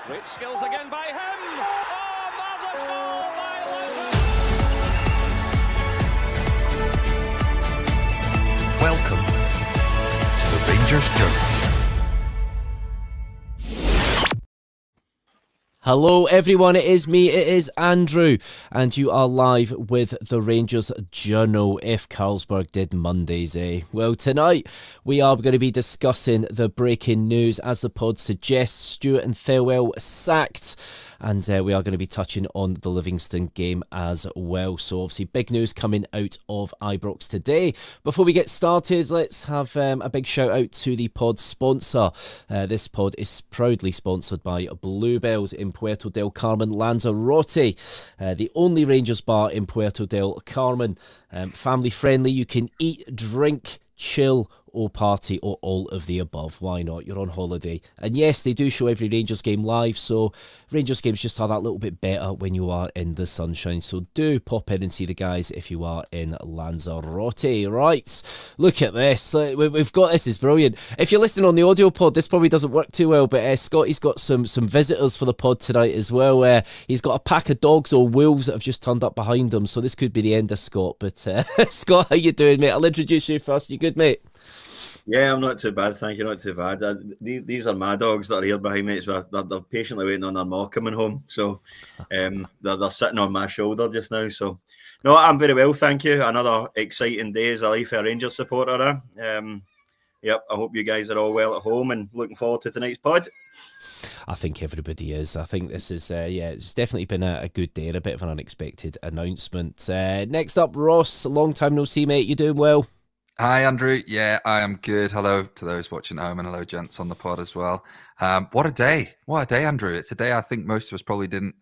Great skills again by him. Oh, marvellous goal by Livingston. Welcome to the Rangers Journey. Hello everyone, it is me, it is Andrew, and you are live with the Rangers Journal. If Carlsberg did Mondays, eh? Well, tonight we are going to be discussing the breaking news, as the pod suggests. Stewart and Thelwell sacked, and we are going to be touching on the Livingston game as well. So obviously big news coming out of Ibrox today. Before we get started, let's have a big shout out to the pod sponsor. This pod is proudly sponsored by Bluebells in Puerto del Carmen, Lanzarote, the only Rangers bar in Puerto del Carmen. Family friendly, you can eat, drink, chill, or party, or all of the above. Why not? You're on holiday. And yes, they do show every Rangers game live, so Rangers games just are that little bit better when you are in the sunshine. So do pop in and see the guys if you are in Lanzarote. Right, look at this. We've got this. Is brilliant. If you're listening on the audio pod, this probably doesn't work too well, but Scotty's got some visitors for the pod tonight as well. He's got a pack of dogs or wolves that have just turned up behind him, so this could be the end of Scott. But Scott, how you doing, mate? I'll introduce you first. You good, mate? Yeah, I'm not too bad, thank you. Not too bad. These are my dogs that are here behind me. So they're patiently waiting on their ma coming home. So they're sitting on my shoulder just now. So no, I'm very well, thank you. Another exciting day as a life a Rangers supporter. Yep, I hope you guys are all well at home and looking forward to tonight's pod. I think everybody is. I think this is, it's definitely been a good day and a bit of an unexpected announcement. Next up, Ross, long time no see, mate. You doing well? Hi, Andrew. Yeah, I am good. Hello to those watching at home, and hello, gents, on the pod as well. What a day. What a day, Andrew. It's a day I think most of us probably didn't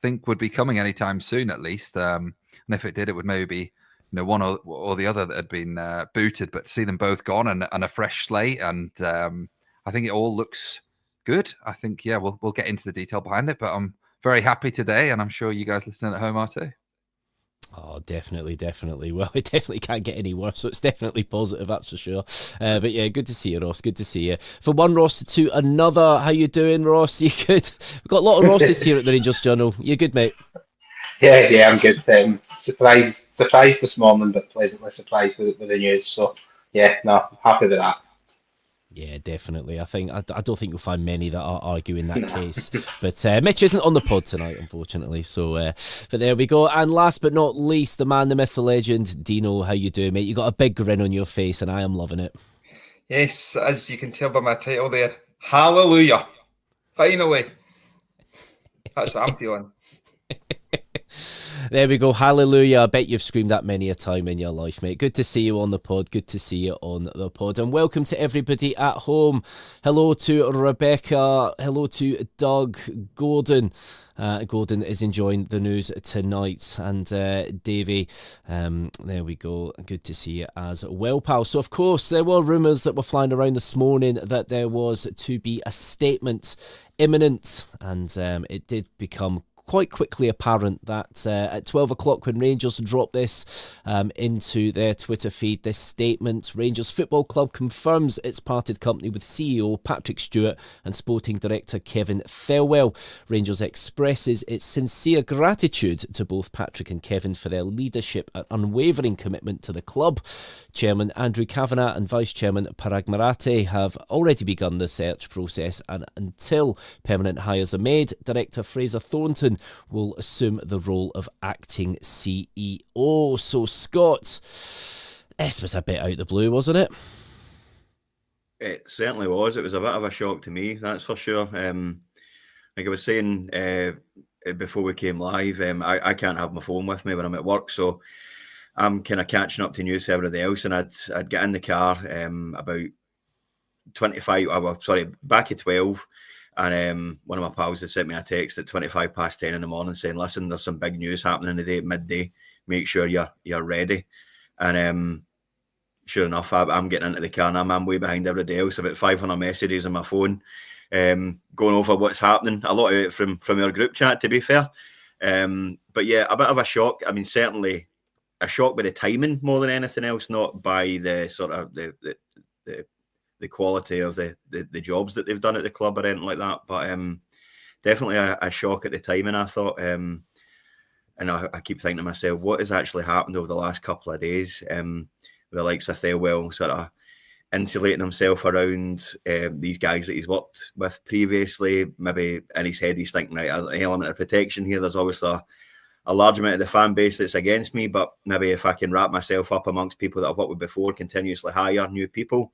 think would be coming anytime soon, at least. And if it did, it would maybe be one or the other that had been booted, but to see them both gone and a fresh slate, and I think it all looks good. I think, yeah, we'll get into the detail behind it, but I'm very happy today, and I'm sure you guys listening at home are too. Oh, definitely. Well, it definitely can't get any worse, so it's definitely positive, that's for sure. But yeah, good to see you, Ross. Good to see you. From one Ross to another, how you doing, Ross? You good? We've got a lot of Rosses here at the Rangers Journal. You good, mate? Yeah, I'm good. Surprised this morning, but pleasantly surprised with the news. So yeah, no, happy with that. Yeah, definitely. I don't think you'll find many that are arguing that case. But Mitch isn't on the pod tonight, unfortunately. So, but there we go. And last but not least, the man, the myth, the legend, Dino. How you doing, mate? You got a big grin on your face, and I am loving it. Yes, as you can tell by my title there, hallelujah! Finally, that's what I'm feeling. There we go, hallelujah. I bet you've screamed that many a time in your life, mate. Good to see you on the pod. Good to see you on the pod. And welcome to everybody at home. Hello to Rebecca. Hello to Doug. Gordon. Gordon is enjoying the news tonight. And Davey, there we go. Good to see you as well, pal. So, of course, there were rumours that were flying around this morning that there was to be a statement imminent. And it did become quite quickly apparent that at 12 o'clock when Rangers dropped this into their Twitter feed, this statement, Rangers Football Club confirms its parted company with CEO Patrick Stewart and Sporting Director Kevin Thelwell. Rangers expresses its sincere gratitude to both Patrick and Kevin for their leadership and unwavering commitment to the club. Chairman Andrew Kavanagh and Vice Chairman Parag Marathe have already begun the search process, and until permanent hires are made, Director Fraser Thornton will assume the role of acting CEO. So, Scott, this was a bit out the blue, wasn't it? It certainly was. It was a bit of a shock to me, that's for sure. Like I was saying before we came live, I can't have my phone with me when I'm at work, so I'm kind of catching up to news for everybody else, and I'd get in the car about 25, back at 12, and one of my pals had sent me a text at 10:25 in the morning saying, listen, there's some big news happening today at midday, make sure you're ready. And sure enough, I'm getting into the car and I'm way behind everybody else, about 500 messages on my phone, going over what's happening, a lot of it from our group chat, to be fair. But yeah, a bit of a shock. I mean, certainly a shock by the timing more than anything else, not by the sort of the quality of the jobs that they've done at the club or anything like that. But definitely a shock at the time, and I thought, and I keep thinking to myself, what has actually happened over the last couple of days? With the likes of Thelwell sort of insulating himself around these guys that he's worked with previously. Maybe in his head he's thinking, right, there's an element of protection here. There's obviously a large amount of the fan base that's against me, but maybe if I can wrap myself up amongst people that I've worked with before, continuously hire new people,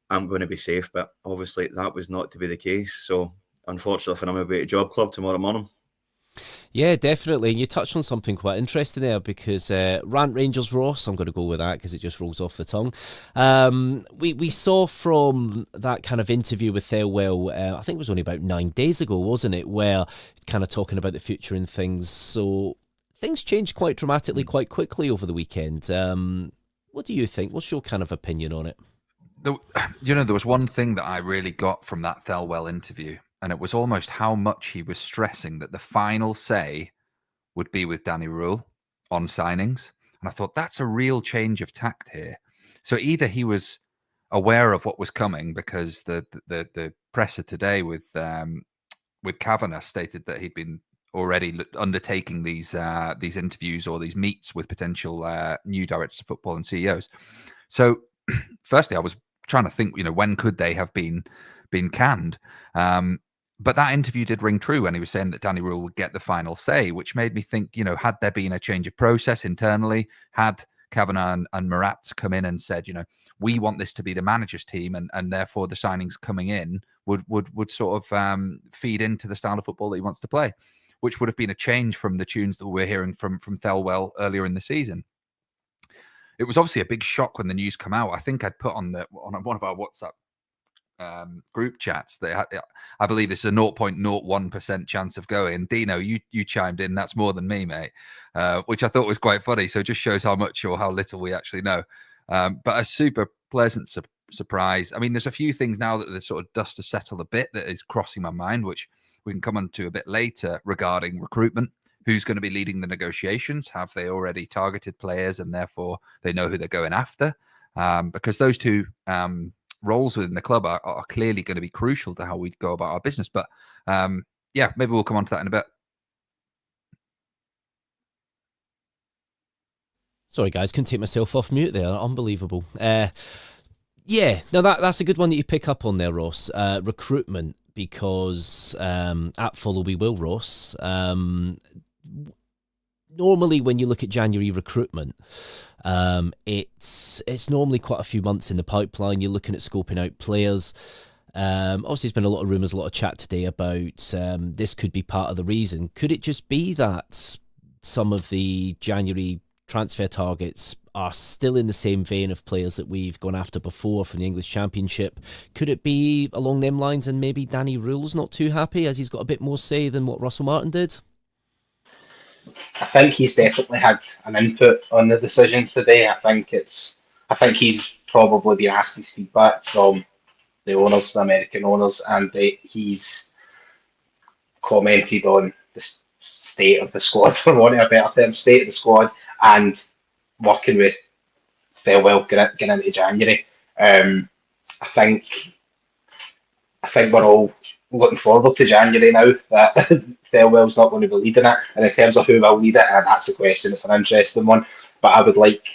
I'm going to be safe. But obviously that was not to be the case. So unfortunately for him, I'll be at Job Club tomorrow morning. Yeah, definitely. And you touched on something quite interesting there, because Rant Rangers Ross, I'm going to go with that because it just rolls off the tongue. We saw from that kind of interview with Thelwell, I think it was only about 9 days ago, wasn't it, where kind of talking about the future and things. So things changed quite dramatically, quite quickly over the weekend. What do you think? What's your kind of opinion on it? There was one thing that I really got from that Thelwell interview, and it was almost how much he was stressing that the final say would be with Danny Rohl on signings. And I thought that's a real change of tact here. So either he was aware of what was coming, because the presser today with Kavanagh stated that he'd been already undertaking these interviews or these meets with potential new directors of football and CEOs. So firstly, I was trying to think, when could they have been canned? But that interview did ring true when he was saying that Danny Rohl would get the final say, which made me think, had there been a change of process internally, had Kavanagh and Murat come in and said, we want this to be the manager's team, and therefore the signings coming in would sort of feed into the style of football that he wants to play, which would have been a change from the tunes that we're hearing from Thelwell earlier in the season. It was obviously a big shock when the news came out. I think I'd put on one of our WhatsApp group chats that I believe it's a 0.01% chance of going. Dino, you chimed in. That's more than me, mate, which I thought was quite funny. So it just shows how much or how little we actually know. But a super pleasant surprise. I mean, there's a few things now that the sort of dust has settled a bit that is crossing my mind, which we can come on to a bit later, regarding recruitment. Who's going to be leading the negotiations? Have they already targeted players and therefore they know who they're going after? Because those two roles within the club are clearly going to be crucial to how we go about our business. But maybe we'll come on to that in a bit. Sorry, guys, couldn't take myself off mute there. Unbelievable. That's a good one that you pick up on there, Ross. Recruitment, because at Follow We Will, Ross, normally when you look at January recruitment, it's normally quite a few months in the pipeline. You're looking at scoping out players. Obviously, there's been a lot of rumours, a lot of chat today about this could be part of the reason. Could it just be that some of the January transfer targets are still in the same vein of players that we've gone after before from the English Championship? Could it be along them lines, and maybe Danny Rohl's not too happy as he's got a bit more say than what Russell Martin did? I think he's definitely had an input on the decision today. I think he's probably been asked his feedback from the owners, the American owners, and he's commented on the state of the squad, for want of a better term, state of the squad, and working with Thelwell getting into January. I think we're all looking forward to January now, that Thelwell's not going to be leading it. And in terms of who will lead it, and that's the question, it's an interesting one. But I would like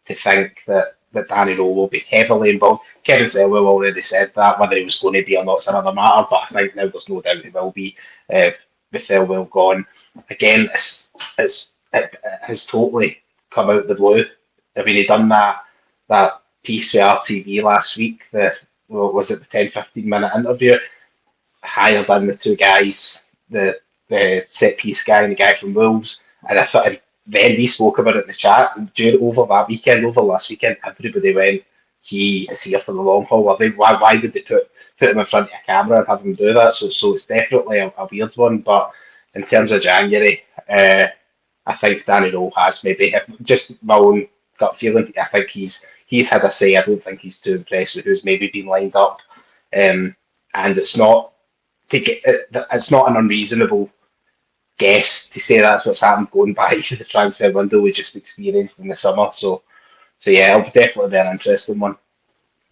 to think that Danny Rohl will be heavily involved. Kevin Thelwell already said that. Whether he was going to be or not is another matter, but I think now there's no doubt he will be, with Thelwell gone. Again, it has totally come out of the blue. I mean, he done that piece for RTV last week, was it the 10-15 minute interview, hired in the two guys, the set piece guy and the guy from Wolves, and I thought, then we spoke about it in the chat, over last weekend, everybody went, he is here for the long haul. I think, why would they put him in front of a camera and have him do that? So it's definitely a weird one, but in terms of January, I think Danny Rohl has maybe, just my own gut feeling, I think he's had a say. I don't think he's too impressed with who's maybe been lined up, and it's not an unreasonable guess to say that's what's happened going by the transfer window we just experienced in the summer. So yeah, it'll definitely be an interesting one.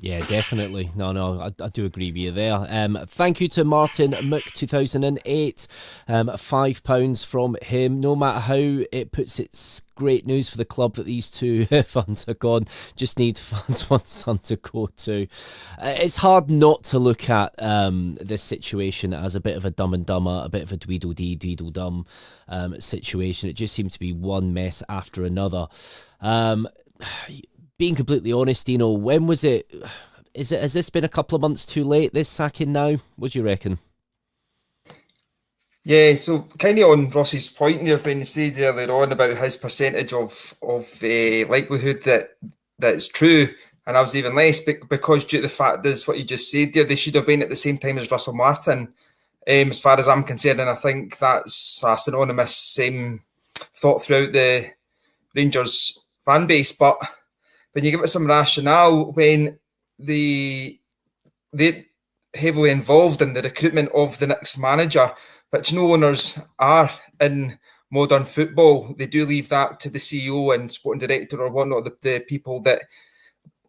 Yeah, definitely. No, I do agree with you there. Thank you to Martin Mook 2008. £5 from him. No matter how it puts, it's great news for the club that these two funds are gone. Just need funds one son to go to. It's hard not to look at this situation as a bit of a dumb and dumber, a bit of a dweedle-dee, dweedle-dum situation. It just seems to be one mess after another. Being completely honest, Dino, when was it? Has this been a couple of months too late, this sacking now? What do you reckon? Yeah, so kind of on Ross's point there when he said earlier on about his percentage of likelihood that it's true, and I was even less because due to the fact is what you just said there, they should have been at the same time as Russell Martin, as far as I'm concerned, and I think that's a synonymous thought throughout the Rangers fan base, but when you give it some rationale, when they're heavily involved in the recruitment of the next manager, which no owners are in modern football, they do leave that to the CEO and sporting director or whatnot, the people that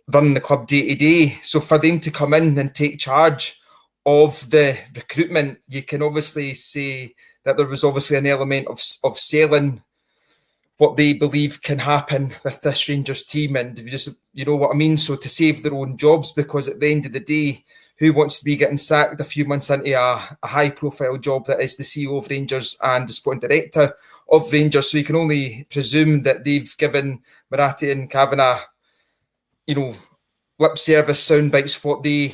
run the club day to day. So for them to come in and take charge of the recruitment, you can obviously say that there was obviously an element of selling what they believe can happen with this Rangers team, and you know what I mean. So to save their own jobs, because at the end of the day, who wants to be getting sacked a few months into a high-profile job that is the CEO of Rangers and the sporting director of Rangers? So you can only presume that they've given Marathi and Kavanagh, lip service sound bites what they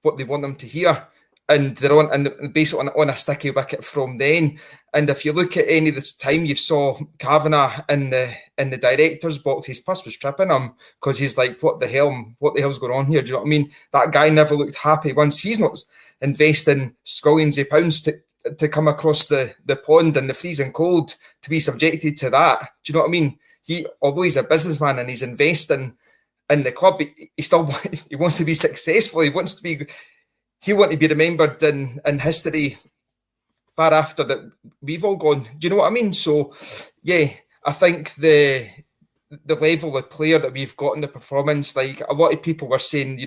want them to hear. And they're on basically on a sticky wicket from then. And if you look at any of this time, you saw Kavanagh in the director's box. His puss was tripping him because he's like, "What the hell's going on here?" Do you know what I mean? That guy never looked happy. Once he's not investing scullions of pounds to come across the pond in the freezing cold to be subjected to that. Do you know what I mean? Although he's a businessman and he's investing in the club, he wants to be successful. He wants to be remembered in history far after that we've all gone. Do you know what I mean? So, yeah, I think the level of player that we've got in the performance, like a lot of people were saying,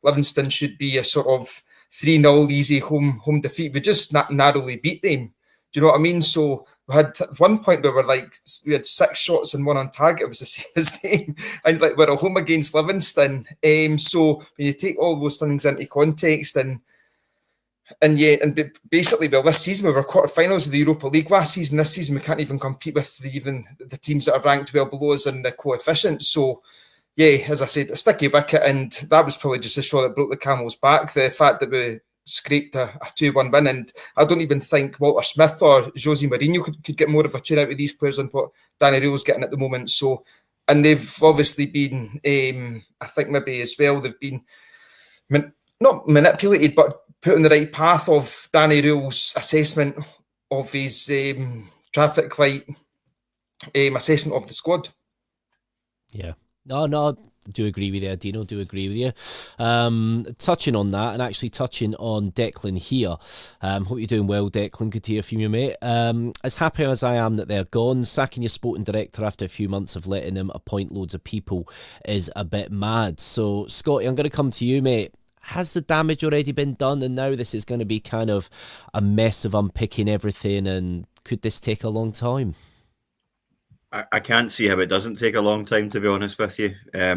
Livingston should be a sort of 3-0 easy home defeat. We just narrowly beat them. Do you know what I mean? So we had one point where we had 6 shots and 1 on target. It was the same as them, and we're at home against Livingston. So when you take all those things into context, and basically, this season we were quarterfinals of the Europa League last season. This season we can't even compete with even the teams that are ranked well below us in the coefficient. So yeah, as I said, a sticky wicket, and that was probably just a straw that broke the camel's back. The fact that we scraped a 2-1 win, and I don't even think Walter Smith or Jose Mourinho could get more of a tune out of these players than what Danny Rohl's getting at the moment. So, and they've obviously been, I think maybe as well, they've been not manipulated, but put on the right path of Danny Rohl's assessment of his traffic light assessment of the squad. Yeah. No, I do agree with you, Dino. Do agree with you. Touching on that, and actually touching on Declan here. Hope you're doing well, Declan. Good to hear from you, mate. As happy as I am that they're gone, sacking your sporting director after a few months of letting him appoint loads of people is a bit mad. So, Scotty, I'm going to come to you, mate. Has the damage already been done, and now this is going to be kind of a mess of unpicking everything, and could this take a long time? I can't see how it doesn't take a long time, to be honest with you. I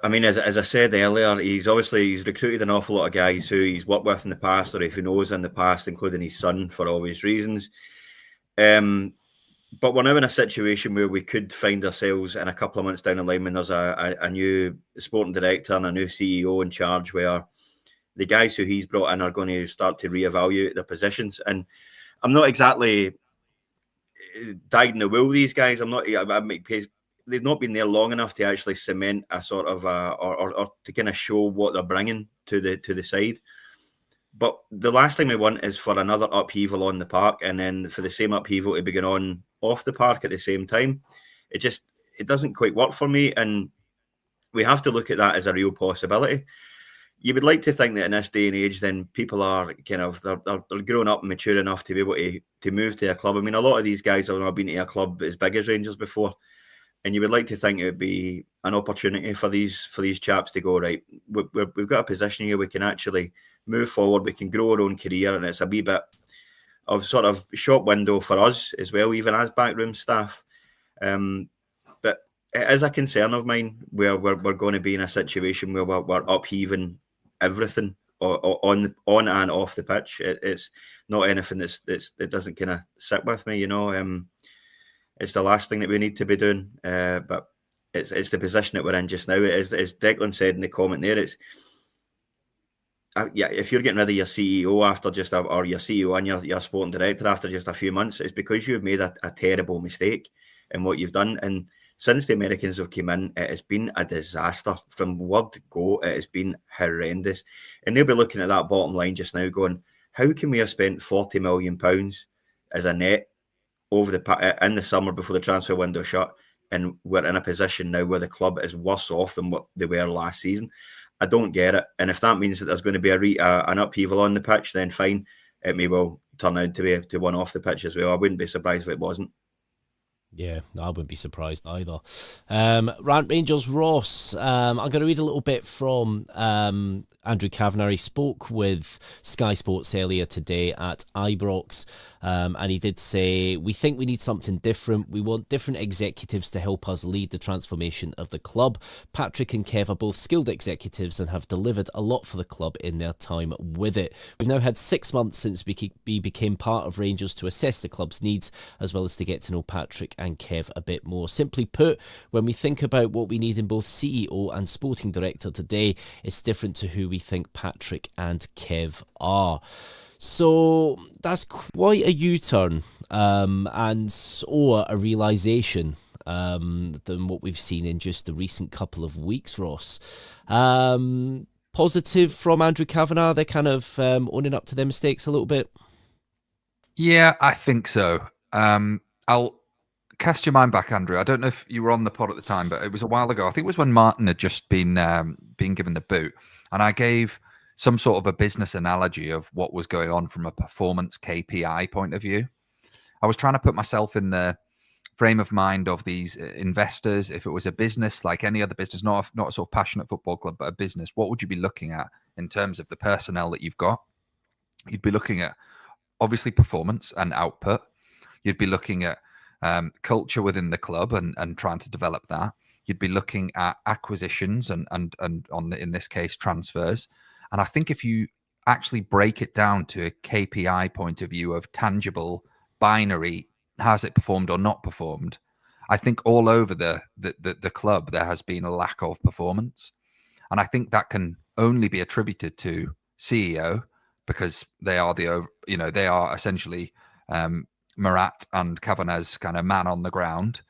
mean, as I said earlier, he's recruited an awful lot of guys who he's worked with in the past, or if he knows in the past, including his son, for obvious reasons. But we're now in a situation where we could find ourselves in a couple of months down the line when there's a new sporting director and a new CEO in charge, where the guys who he's brought in are going to start to reevaluate their positions. And I'm not exactly dyed in the wool, these guys. They've not been there long enough to actually cement a sort of or to kind of show what they're bringing to the side. But the last thing we want is for another upheaval on the park, and then for the same upheaval to be going on off the park at the same time. It doesn't quite work for me, and we have to look at that as a real possibility. You would like to think that in this day and age, then people are kind of they're grown up and mature enough to be able to move to a club. I mean, a lot of these guys have not been to a club as big as Rangers before, And you would like to think it would be an opportunity for these chaps to go, right, we've got a position here, we can actually move forward, we can grow our own career, and it's a wee bit of sort of shop window for us as well, even as backroom staff. But it is a concern of mine where we're going to be in a situation where we're upheaving everything on and off the pitch. It's not anything that doesn't kind of sit with me, you know. It's the last thing that we need to be doing, but it's the position that we're in just now. As Declan said in the comment there, it's if you're getting rid of your CEO after just or your CEO and your sporting director after just a few months, it's because you've made a terrible mistake in what you've done. And since the Americans have come in, it has been a disaster. From word go, it has been horrendous. And they'll be looking at that bottom line just now going, how can we have spent £40 million as a net over in the summer before the transfer window shut, and we're in a position now where the club is worse off than what they were last season? I don't get it. And if that means that there's going to be an upheaval on the pitch, then fine. It may well turn out to be one off the pitch as well. I wouldn't be surprised if it wasn't. Yeah, I wouldn't be surprised either. Rant Rangers Ross. I'm going to read a little bit from Andrew Kavanagh. He spoke with Sky Sports earlier today at Ibrox, and he did say, we think we need something different. We want different executives to help us lead the transformation of the club. Patrick and Kev are both skilled executives and have delivered a lot for the club in their time with it. We've now had 6 months since we became part of Rangers to assess the club's needs, as well as to get to know Patrick and Kev a bit more. Simply put, when we think about what we need in both CEO and sporting director today, it's different to who we think Patrick and Kev are. So that's quite a U-turn and a realisation than what we've seen in just the recent couple of weeks, Ross. Positive from Andrew Kavanagh, they're kind of owning up to their mistakes a little bit. Yeah, I think so. I'll cast your mind back, Andrew. I don't know if you were on the pod at the time, but it was a while ago. I think it was when Martin had just been given the boot, and I gave some sort of a business analogy of what was going on from a performance KPI point of view. I was trying to put myself in the frame of mind of these investors. If it was a business like any other business, not a sort of passionate football club, but a business, what would you be looking at in terms of the personnel that you've got? You'd be looking at obviously performance and output. You'd be looking at culture within the club and trying to develop that. You'd be looking at acquisitions and in this case transfers. And I think if you actually break it down to a KPI point of view of tangible binary, has it performed or not performed? I think all over the club there has been a lack of performance, and I think that can only be attributed to CEO, because they are they are essentially Murat and Kavanagh's kind of man on the ground,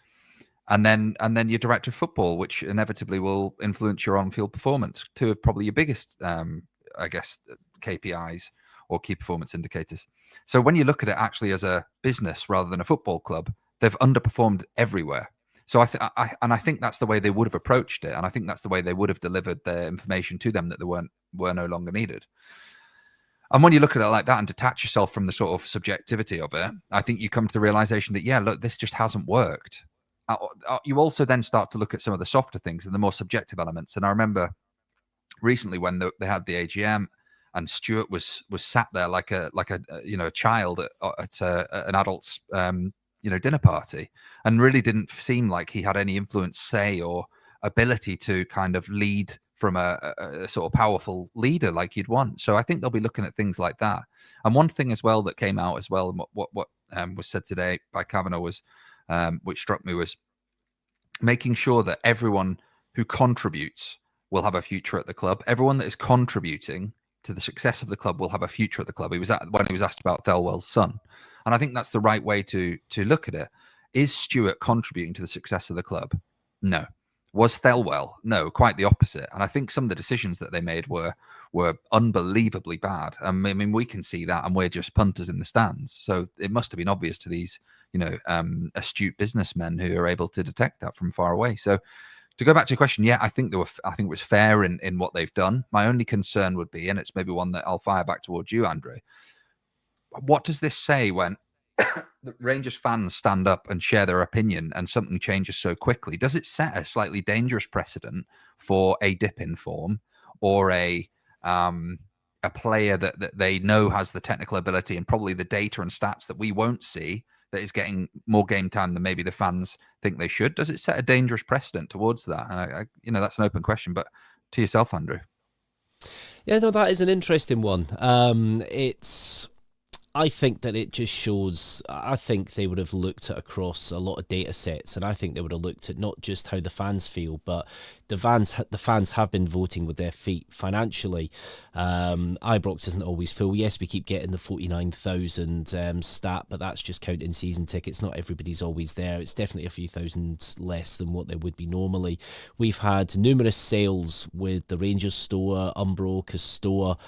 and then your director of football, which inevitably will influence your on-field performance. Two of probably your biggest, I guess, KPIs or key performance indicators. So when you look at it actually as a business rather than a football club, they've underperformed everywhere. So I think that's the way they would have approached it, and I think that's the way they would have delivered their information to them, that they were no longer needed. And when you look at it like that and detach yourself from the sort of subjectivity of it, I think you come to the realization that, yeah, look, this just hasn't worked. You also then start to look at some of the softer things and the more subjective elements. And I remember recently when they had the AGM and Stewart was sat there like a child at an adult's dinner party, and really didn't seem like he had any influence, say, or ability to kind of lead from a sort of powerful leader like you'd want. So I think they'll be looking at things like that. And one thing as well that came out as well, and what was said today by Kavanagh was, which struck me, was making sure that everyone who contributes will have a future at the club. Everyone that is contributing to the success of the club will have a future at the club. When he was asked about Thelwell's son. And I think that's the right way to look at it. Is Stewart contributing to the success of the club? No. Was Thelwell? No, quite the opposite. And I think some of the decisions that they made were unbelievably bad. I mean, we can see that, and we're just punters in the stands. So it must have been obvious to these, astute businessmen who are able to detect that from far away. So to go back to your question, yeah, I think it was fair in what they've done. My only concern would be, and it's maybe one that I'll fire back towards you, Andrew. What does this say when the Rangers fans stand up and share their opinion and something changes so quickly, does it set a slightly dangerous precedent for a dip in form or a player that they know has the technical ability and probably the data and stats that we won't see, that is getting more game time than maybe the fans think they should? Does it set a dangerous precedent towards that? And that's an open question, but to yourself, Andrew. Yeah, no, that is an interesting one. I think that it just shows, I think they would have looked at across a lot of data sets, and I think they would have looked at not just how the fans feel, but the fans have been voting with their feet financially. Ibrox isn't always full. Yes, we keep getting the 49,000 stat, but that's just counting season tickets. Not everybody's always there. It's definitely a few thousand less than what there would be normally. We've had numerous sales with the Rangers store, Umbro, Castore,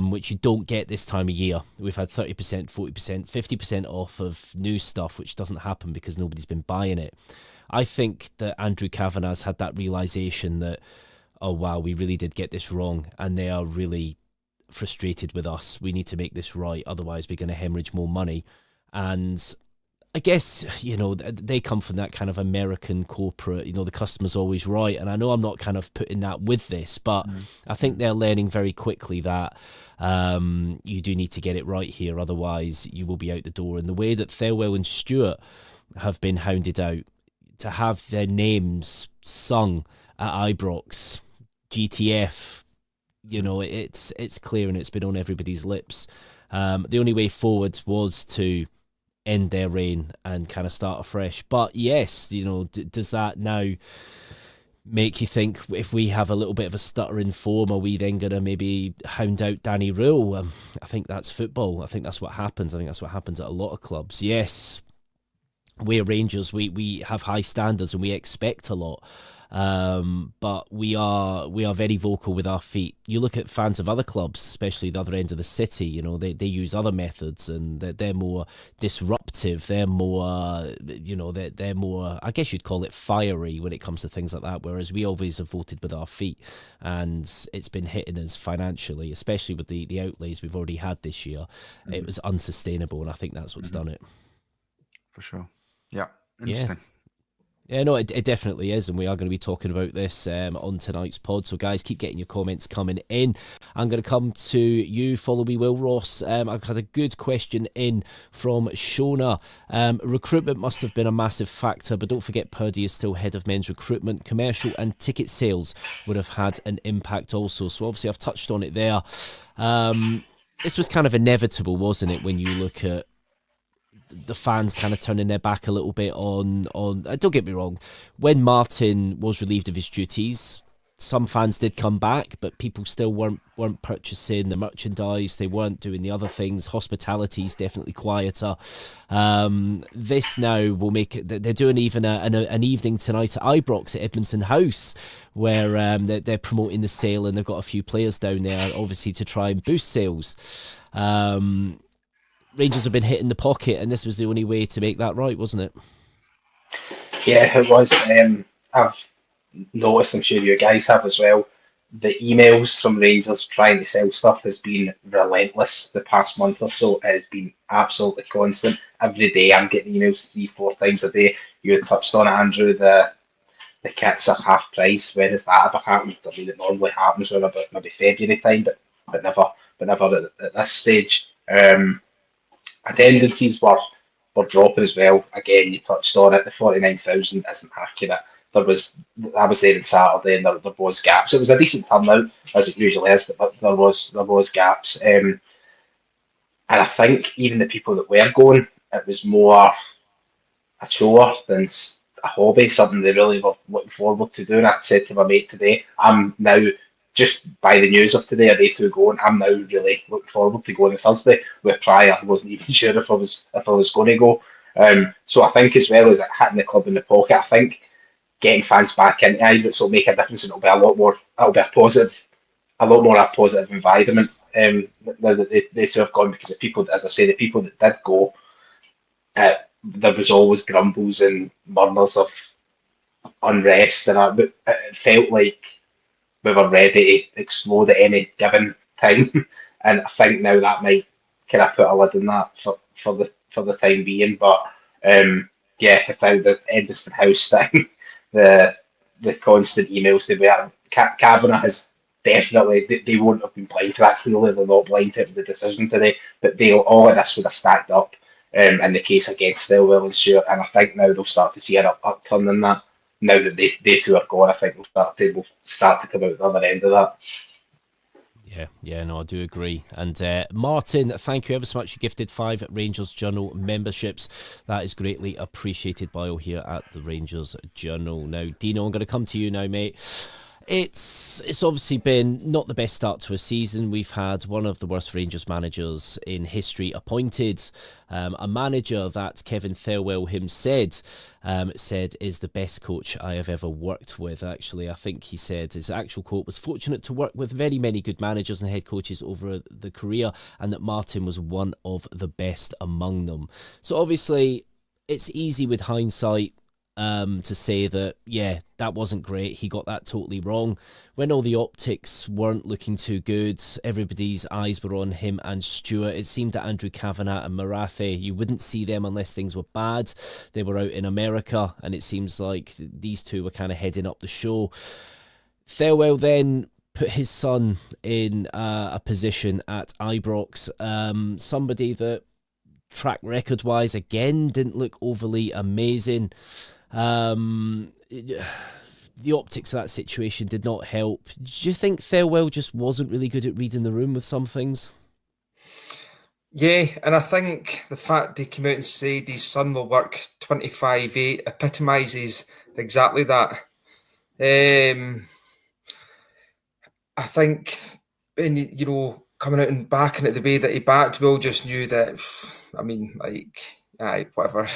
which you don't get this time of year. We've had 30%, 40%, 50% off of new stuff, which doesn't happen because nobody's been buying it. I think that Andrew Kavanagh's had that realisation that, oh wow, we really did get this wrong, and they are really frustrated with us. We need to make this right, otherwise we're going to hemorrhage more money. And I guess, they come from that kind of American corporate, the customer's always right. And I know I'm not kind of putting that with this, but I think they're learning very quickly that you do need to get it right here, otherwise you will be out the door. And the way that Thelwell and Stewart have been hounded out, to have their names sung at Ibrox, GTF, it's clear and it's been on everybody's lips. The only way forward was to end their reign and kind of start afresh. But yes, does that now make you think, if we have a little bit of a stutter in form, are we then going to maybe hound out Danny Rohl? I think that's football. I think that's what happens. I think that's what happens at a lot of clubs. Yes, we're Rangers. We have high standards and we expect a lot. But we are very vocal with our feet. You look at fans of other clubs, especially the other end of the city, they use other methods, and they're more disruptive. They're more, they're more, I guess you'd call it fiery when it comes to things like that. Whereas we always have voted with our feet, and it's been hitting us financially, especially with the outlays we've already had this year. Mm-hmm. It was unsustainable, and I think that's what's done it. For sure. Yeah. Interesting. Yeah, no, it definitely is, and we are going to be talking about this on tonight's pod. So, guys, keep getting your comments coming in. I'm going to come to you. Follow me, Will Ross. I've had a good question in from Shona. Recruitment must have been a massive factor, but don't forget Purdy is still head of men's recruitment. Commercial and ticket sales would have had an impact also. So, obviously, I've touched on it there. This was kind of inevitable, wasn't it, when you look at the fans kind of turning their back a little bit on don't get me wrong, when Martin was relieved of his duties, some fans did come back, but people still weren't purchasing the merchandise. They weren't doing the other things. Hospitality is definitely quieter. This now will make it, they're doing even an evening tonight at Ibrox at Edmondson House, where they're promoting the sale, and they've got a few players down there obviously to try and boost sales. Rangers have been hit in the pocket, and this was the only way to make that right, wasn't it? Yeah, it was. I've noticed, I'm sure you guys have as well, the emails from Rangers trying to sell stuff has been relentless the past month or so. It has been absolutely constant. Every day I'm getting emails 3-4 times a day. You had touched on it, Andrew, the kits are half price. When has that ever happened? I mean, it normally happens around about maybe February time, but never at this stage. Attendances were dropping as well. Again, you touched on it. The 49,000 isn't accurate. I was there on Saturday, and there was gaps. It was a decent turnout, as it usually is, but there was gaps. And I think even the people that were going, it was more a chore than a hobby, something they really were looking forward to doing. I said to my mate today, I'm now, just by the news of today, a day to go, and I'm now really looking forward to going on Thursday. With prior, I wasn't even sure if I was going to go. So I think, as well as it hitting the club in the pocket, I think getting fans back into Ibrox will make a difference, and it'll be a lot more a positive environment now that they two have gone, because the people, as I say, the people that did go, there was always grumbles and murmurs of unrest, and it felt like we were ready to explode at any given time. And I think now that might kind of put a lid on that for for the time being. But without the Edmiston House thing, the constant emails to be Kavanagh has definitely, they won't have been blind to that. Clearly, they're not blind to the decision today, but all of this would have stacked up in the case against Thelwell and Stewart. And I think now they'll start to see an upturn in that. Now that they two are gone, I think we'll start to come out the other end of that. Yeah, no, I do agree. And Martin, thank you ever so much. You gifted 5 Rangers Journal memberships. That is greatly appreciated by all here at the Rangers Journal. Now, Dino, I'm going to come to you now, mate. It's obviously been not the best start to a season. We've had one of the worst Rangers managers in history appointed, a manager that Kevin Thelwell himself said is the best coach I have ever worked with. Actually, I think he said his actual quote was fortunate to work with very many good managers and head coaches over the career, and that Martin was one of the best among them. So obviously, it's easy with hindsight to say that, that wasn't great. He got that totally wrong. When all the optics weren't looking too good, everybody's eyes were on him and Stewart. It seemed that Andrew Kavanagh and Marathi, you wouldn't see them unless things were bad. They were out in America, and it seems like these two were kind of heading up the show. Thelwell then put his son in a position at Ibrox, somebody that track record wise again didn't look overly amazing. The optics of that situation did not help. Do you think Thelwell just wasn't really good at reading the room with some things? Yeah, and I think the fact he came out and said his son will work 25/8 epitomises exactly that. I think, coming out and backing it the way that he backed, we all just knew that, whatever.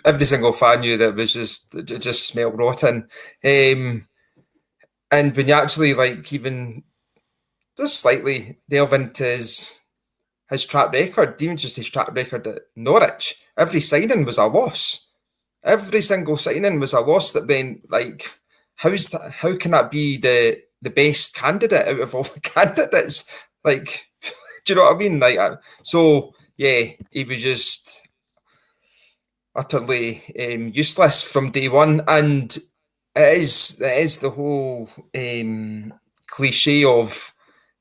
Every single fan knew that it just smelled rotten. And when you actually even just slightly delve into his track record, even just his track record at Norwich, every signing was a loss. Every single signing was a loss. That then, how can that be the best candidate out of all the candidates? Do you know what I mean? He was just utterly useless from day one, and it is the whole cliche of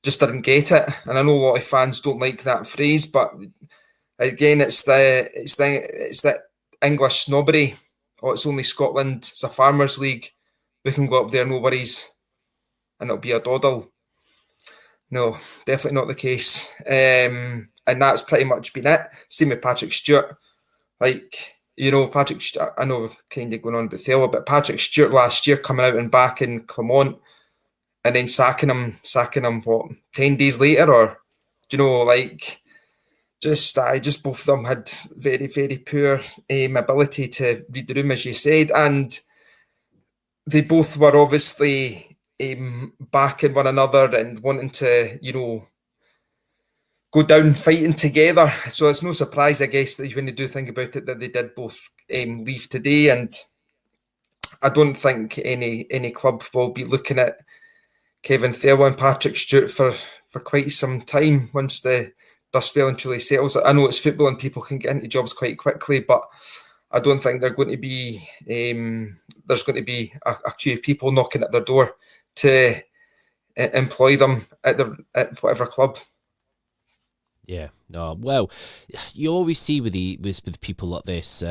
just didn't get it. And I know a lot of fans don't like that phrase, but again, it's the English snobbery. Oh, it's only Scotland. It's a farmers' league. We can go up there, no worries, and it'll be a doddle. No, definitely not the case. And that's pretty much been it. Same with Patrick Stewart. Patrick, I know we're kind of going on about Thelwell, but Patrick Stewart last year coming out and back in Clermont and then sacking him, 10 days later, or, just both of them had very, very poor ability to read the room, as you said, and they both were obviously backing one another and wanting to, go down fighting together. So it's no surprise, I guess, that when you do think about it, that they did both leave today. And I don't think any club will be looking at Kevin Thelwell and Patrick Stewart for quite some time once the dust spelling truly settles. I know it's football and people can get into jobs quite quickly, but I don't think they're going to be there's going to be a queue of people knocking at their door to employ them at whatever club. Yeah, no. Well, you always see with people like this,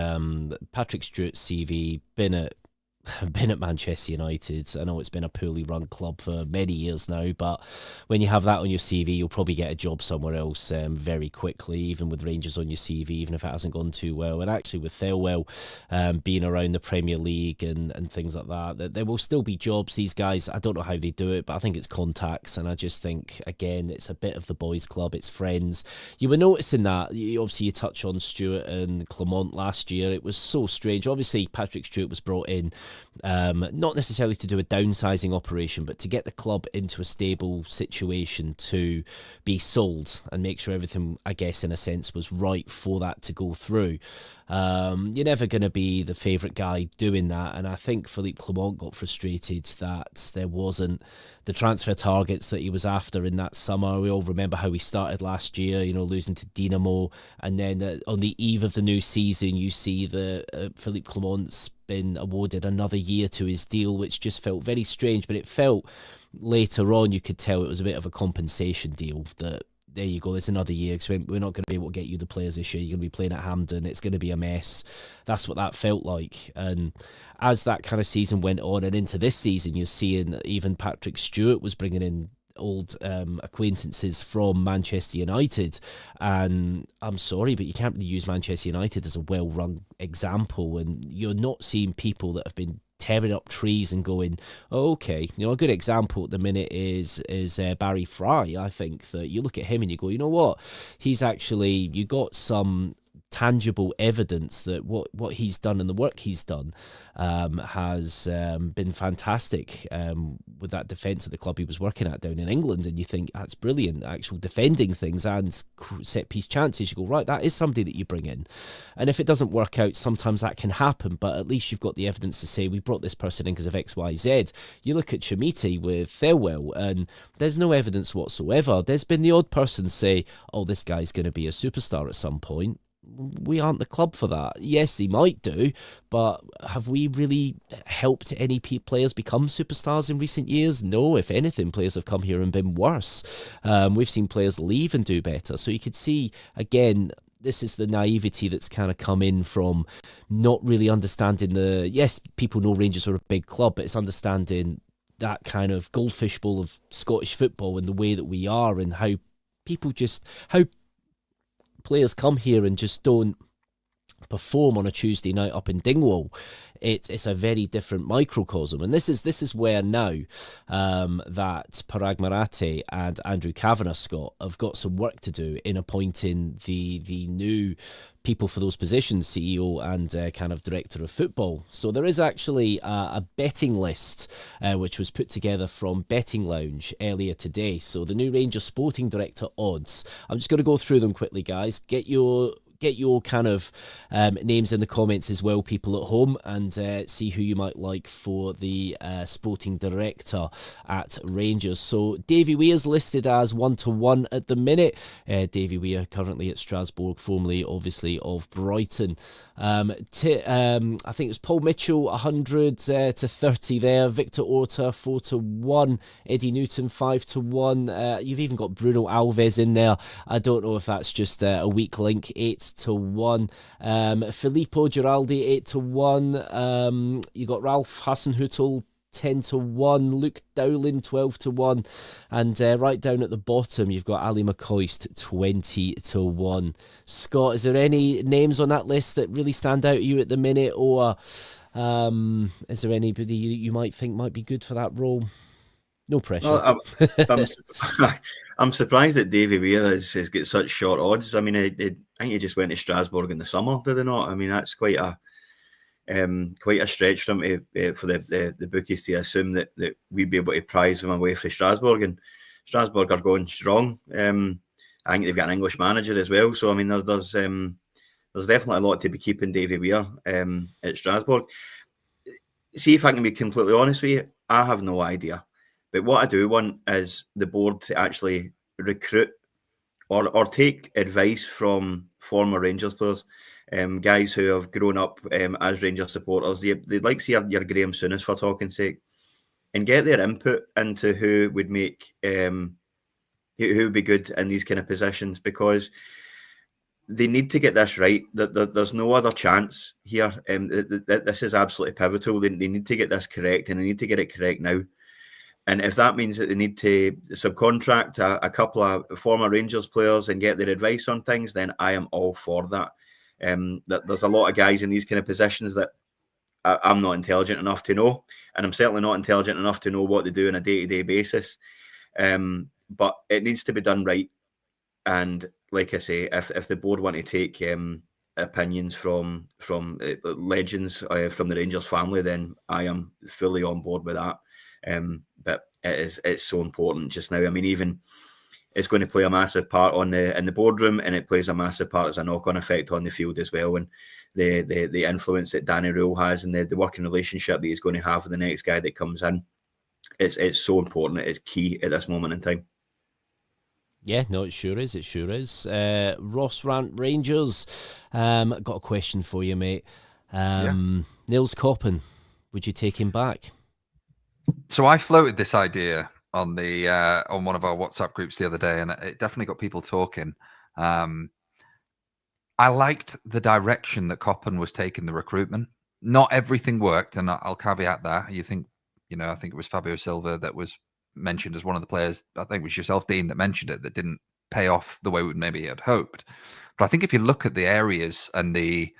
Patrick Stewart's CV, been at Manchester United. I know it's been a poorly run club for many years now, but when you have that on your CV, you'll probably get a job somewhere else very quickly, even with Rangers on your CV, even if it hasn't gone too well. And actually with Thelwell being around the Premier League and things like that, there will still be jobs. These guys, I don't know how they do it, but I think it's contacts, and I just think, again, it's a bit of the boys' club, it's friends. You were noticing that, obviously you touch on Stewart and Clermont last year, it was so strange. Obviously Patrick Stewart was brought in not necessarily to do a downsizing operation, but to get the club into a stable situation to be sold and make sure everything, I guess, in a sense, was right for that to go through. You're never going to be the favourite guy doing that. And I think Philippe Clement got frustrated that there wasn't the transfer targets that he was after in that summer. We all remember how he started last year, losing to Dinamo. And then on the eve of the new season, you see the Philippe Clement's been awarded another year to his deal, which just felt very strange. But it felt later on, you could tell it was a bit of a compensation deal that, there you go, it's another year, because we're not going to be able to get you the players this year. You're going to be playing at Hampden. It's going to be a mess. That's what that felt like. And as that kind of season went on and into this season, you're seeing even Patrick Stewart was bringing in old acquaintances from Manchester United. And I'm sorry, but you can't really use Manchester United as a well-run example. And you're not seeing people that have been tearing up trees and going, oh, okay, a good example at the minute is Barry Fry. I think that you look at him and you go, you know what, he's actually, you got some tangible evidence that what he's done and the work he's done has been fantastic with that defence at the club he was working at down in England. And you think that's brilliant, actual defending things and set piece chances. You go, right, that is somebody that you bring in. And if it doesn't work out, sometimes that can happen, but at least you've got the evidence to say we brought this person in because of X, Y, Z. You look at Chamiti with Thelwell and there's no evidence whatsoever. There's been the odd person say, oh, this guy's going to be a superstar at some point. We aren't the club for that. Yes, he might do, but have we really helped any players become superstars in recent years? No, if anything, players have come here and been worse. We've seen players leave and do better. So you could see, again, this is the naivety that's kind of come in from not really understanding yes, people know Rangers are a big club, but it's understanding that kind of goldfish bowl of Scottish football and the way that we are and how players come here and just don't perform on a Tuesday night up in Dingwall. It's a very different microcosm, and this is where now that Parag Marathe and Andrew Kavanagh, Scott, have got some work to do in appointing the new people for those positions, CEO and kind of director of football. So there is actually a betting list which was put together from Betting Lounge earlier today. So the new Rangers sporting director odds. I'm just going to go through them quickly, guys. Get your kind of names in the comments as well, people at home, and see who you might like for the sporting director at Rangers. So Davy Weir's listed as 1-1 at the minute. Davy Weir currently at Strasbourg, formerly obviously of Brighton. I think it was Paul Mitchell 100 to 30 there. Victor Orta 4-1. Eddie Newton 5-1. You've even got Bruno Alves in there. I don't know if that's just a weak link. 8-1. Filippo Giraldi 8-1. You got Ralph Hasenhüttl 10-1, Luke Dowling 12-1, and right down at the bottom you've got Ali McCoist 20-1. Scott, is there any names on that list that really stand out to you at the minute, or is there anybody you might think might be good for that role? No pressure. Well, I'm surprised that Davy Weir has got such short odds. I mean, I think he just went to Strasbourg in the summer, did they not? I mean, that's quite a stretch for him for the bookies to assume that we'd be able to prize him away for Strasbourg, and Strasbourg are going strong. I think they've got an English manager as well, so I mean there's definitely a lot to be keeping Davy Weir at Strasbourg. See, if I can be completely honest with you, I have no idea. But what I do want is the board to actually recruit or take advice from former Rangers players, guys who have grown up as Rangers supporters. They'd like to see your Graham Souness, for talking sake, and get their input into who would make who would be good in these kind of positions, because they need to get this right. There's no other chance here. This is absolutely pivotal. They need to get this correct, and they need to get it correct now. And if that means that they need to subcontract a couple of former Rangers players and get their advice on things, then I am all for that. That there's a lot of guys in these kind of positions that I'm not intelligent enough to know, and I'm certainly not intelligent enough to know what they do on a day-to-day basis. But it needs to be done right. And like I say, if the board want to take opinions from legends from the Rangers family, then I am fully on board with that. But it's so important just now. I mean, it's going to play a massive part in the boardroom, and it plays a massive part as a knock-on effect on the field as well. And the influence that Danny Rohl has and the working relationship that he's going to have with the next guy that comes in, it's so important. It's key at this moment in time. Yeah, no, it sure is. It sure is. Ross Rant Rangers. Got a question for you, mate. Niels Coppin, would you take him back? So I floated this idea on the on one of our WhatsApp groups the other day, and it definitely got people talking. I liked the direction that Coppin was taking the recruitment. Not everything worked, and I'll caveat that. I think it was Fabio Silva that was mentioned as one of the players. I think it was yourself, Dean, that mentioned it, that didn't pay off the way we maybe had hoped. But I think if you look at the areas and the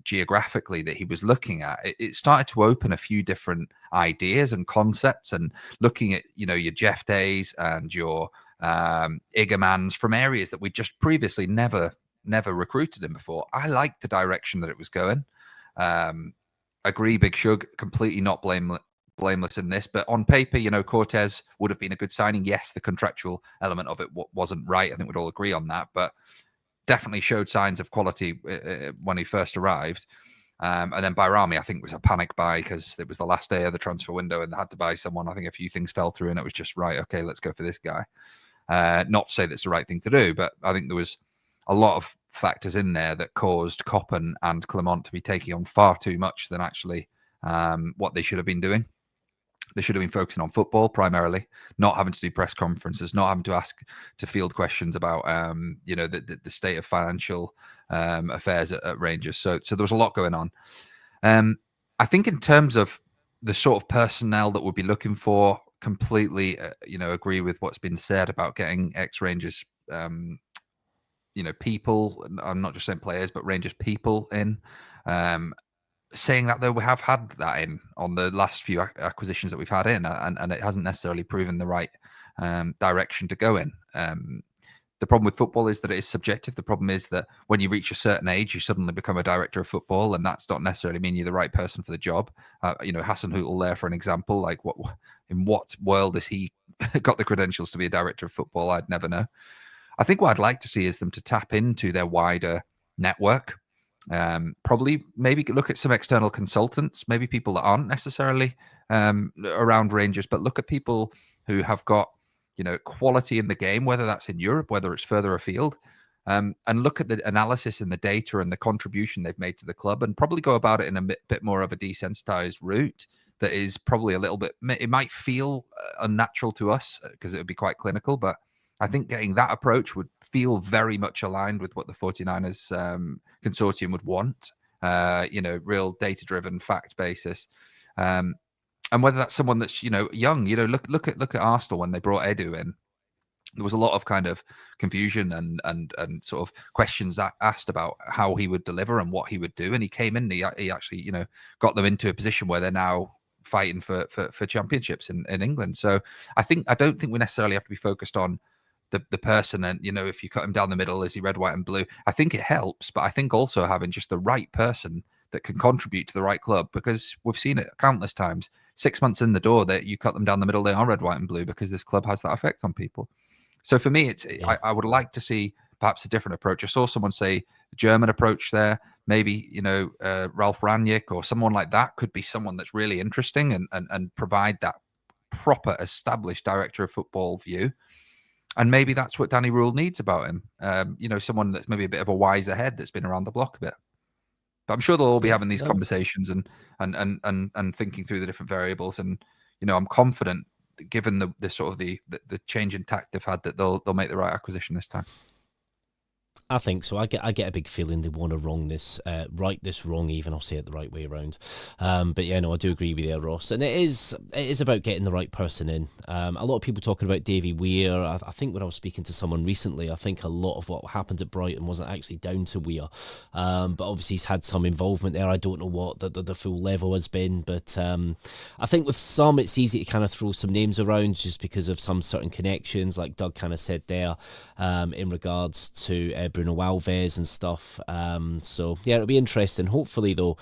geographically that he was looking at, it started to open a few different ideas and concepts, and looking at, your Jeff Days and your Iggermans from areas that we just previously never recruited in before. I liked the direction that it was going. Agree, Big Shug, completely not blameless in this, but on paper, Cortez would have been a good signing. Yes, the contractual element of it wasn't right. I think we'd all agree on that, but definitely showed signs of quality when he first arrived. And then Bayrami, I think, was a panic buy because it was the last day of the transfer window and they had to buy someone. I think a few things fell through and it was just right. Okay, let's go for this guy. Not to say that's the right thing to do, but I think there was a lot of factors in there that caused Coppin and Clement to be taking on far too much than actually what they should have been doing. They should have been focusing on football primarily, not having to do press conferences, not having to ask to field questions about, the state of financial affairs at Rangers. So there was a lot going on. I think in terms of the sort of personnel that we'll be looking for, completely, agree with what's been said about getting ex-Rangers, people. I'm not just saying players, but Rangers people in. Saying that, though, we have had that in on the last few acquisitions that we've had in, and it hasn't necessarily proven the right direction to go in. The problem with football is that it is subjective. The problem is that when you reach a certain age, you suddenly become a director of football, and that's not necessarily mean you're the right person for the job. Hassan Hootel there, for an example. Like, in what world has he got the credentials to be a director of football? I'd never know. I think what I'd like to see is them to tap into their wider network. Probably maybe look at some external consultants, maybe people that aren't necessarily around Rangers, but look at people who have got quality in the game, whether that's in Europe, whether it's further afield, and look at the analysis and the data and the contribution they've made to the club, and probably go about it in a bit more of a desensitized route that is probably a little bit, it might feel unnatural to us because it would be quite clinical, but I think getting that approach would feel very much aligned with what the 49ers consortium would want, real data-driven, fact basis. And whether that's someone that's, young, look at Arsenal when they brought Edu in. There was a lot of kind of confusion and sort of questions asked about how he would deliver and what he would do. And he came in, he actually, got them into a position where they're now fighting for championships in England. So I don't think we necessarily have to be focused on the person and, if you cut him down the middle, is he red, white and blue? I think it helps, but I think also having just the right person that can contribute to the right club, because we've seen it countless times. 6 months in the door, that you cut them down the middle, they are red, white and blue because this club has that effect on people. So for me, I would like to see perhaps a different approach. I saw someone say the German approach there. Maybe, Ralf Rangnick or someone like that could be someone that's really interesting and provide that proper established director of football view. And maybe that's what Danny Rohl needs about him. Someone that's maybe a bit of a wiser head that's been around the block a bit. But I'm sure they'll all be having these conversations and thinking through the different variables. And, I'm confident that given the sort of the change in tact they've had, that they'll make the right acquisition this time. I think so. I get a big feeling they want to right this wrong even. I'll say it the right way around. But yeah, no, I do agree with you, Ross. And it is about getting the right person in. A lot of people talking about Davy Weir. I think when I was speaking to someone recently, I think a lot of what happened at Brighton wasn't actually down to Weir. But obviously he's had some involvement there. I don't know what the full level has been. But I think with some, it's easy to kind of throw some names around just because of some certain connections, like Doug kind of said there, in regards to Bruno Alves and stuff. So yeah, it'll be interesting. Hopefully though,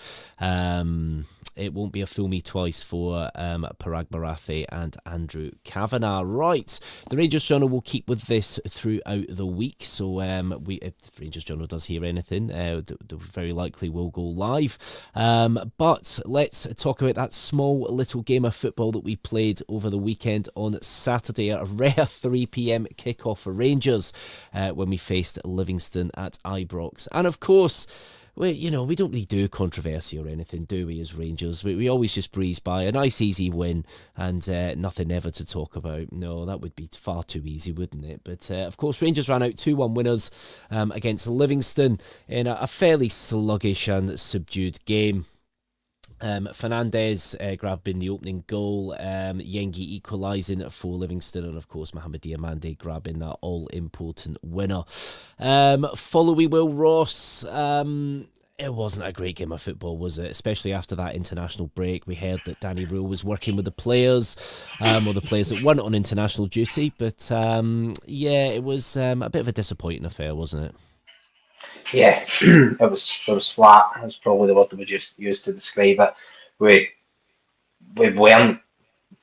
it won't be a fool me twice for Parag Marathi and Andrew Kavanagh. Right, the Rangers Journal will keep with this throughout the week. So if the Rangers Journal does hear anything, they very likely will go live. But let's talk about that small little game of football that we played over the weekend on Saturday, a rare 3 p.m. kickoff for Rangers when we faced Livingston at Ibrox. And of course, we don't really do controversy or anything, do we, as Rangers? We always just breeze by a nice, easy win and nothing ever to talk about. No, that would be far too easy, wouldn't it? But, of course, Rangers ran out 2-1 winners against Livingston in a fairly sluggish and subdued game. Fernandez grabbing the opening goal, Yengi equalising for Livingston, and of course Mohamed Diamande grabbing that all-important winner. Following Will Ross, it wasn't a great game of football, was it? Especially after that international break. We heard that Danny Rohl was working with the players, or the players that weren't on international duty, but yeah, it was a bit of a disappointing affair, wasn't it? Yeah, it was flat. That's probably the word that we just used to describe it. We weren't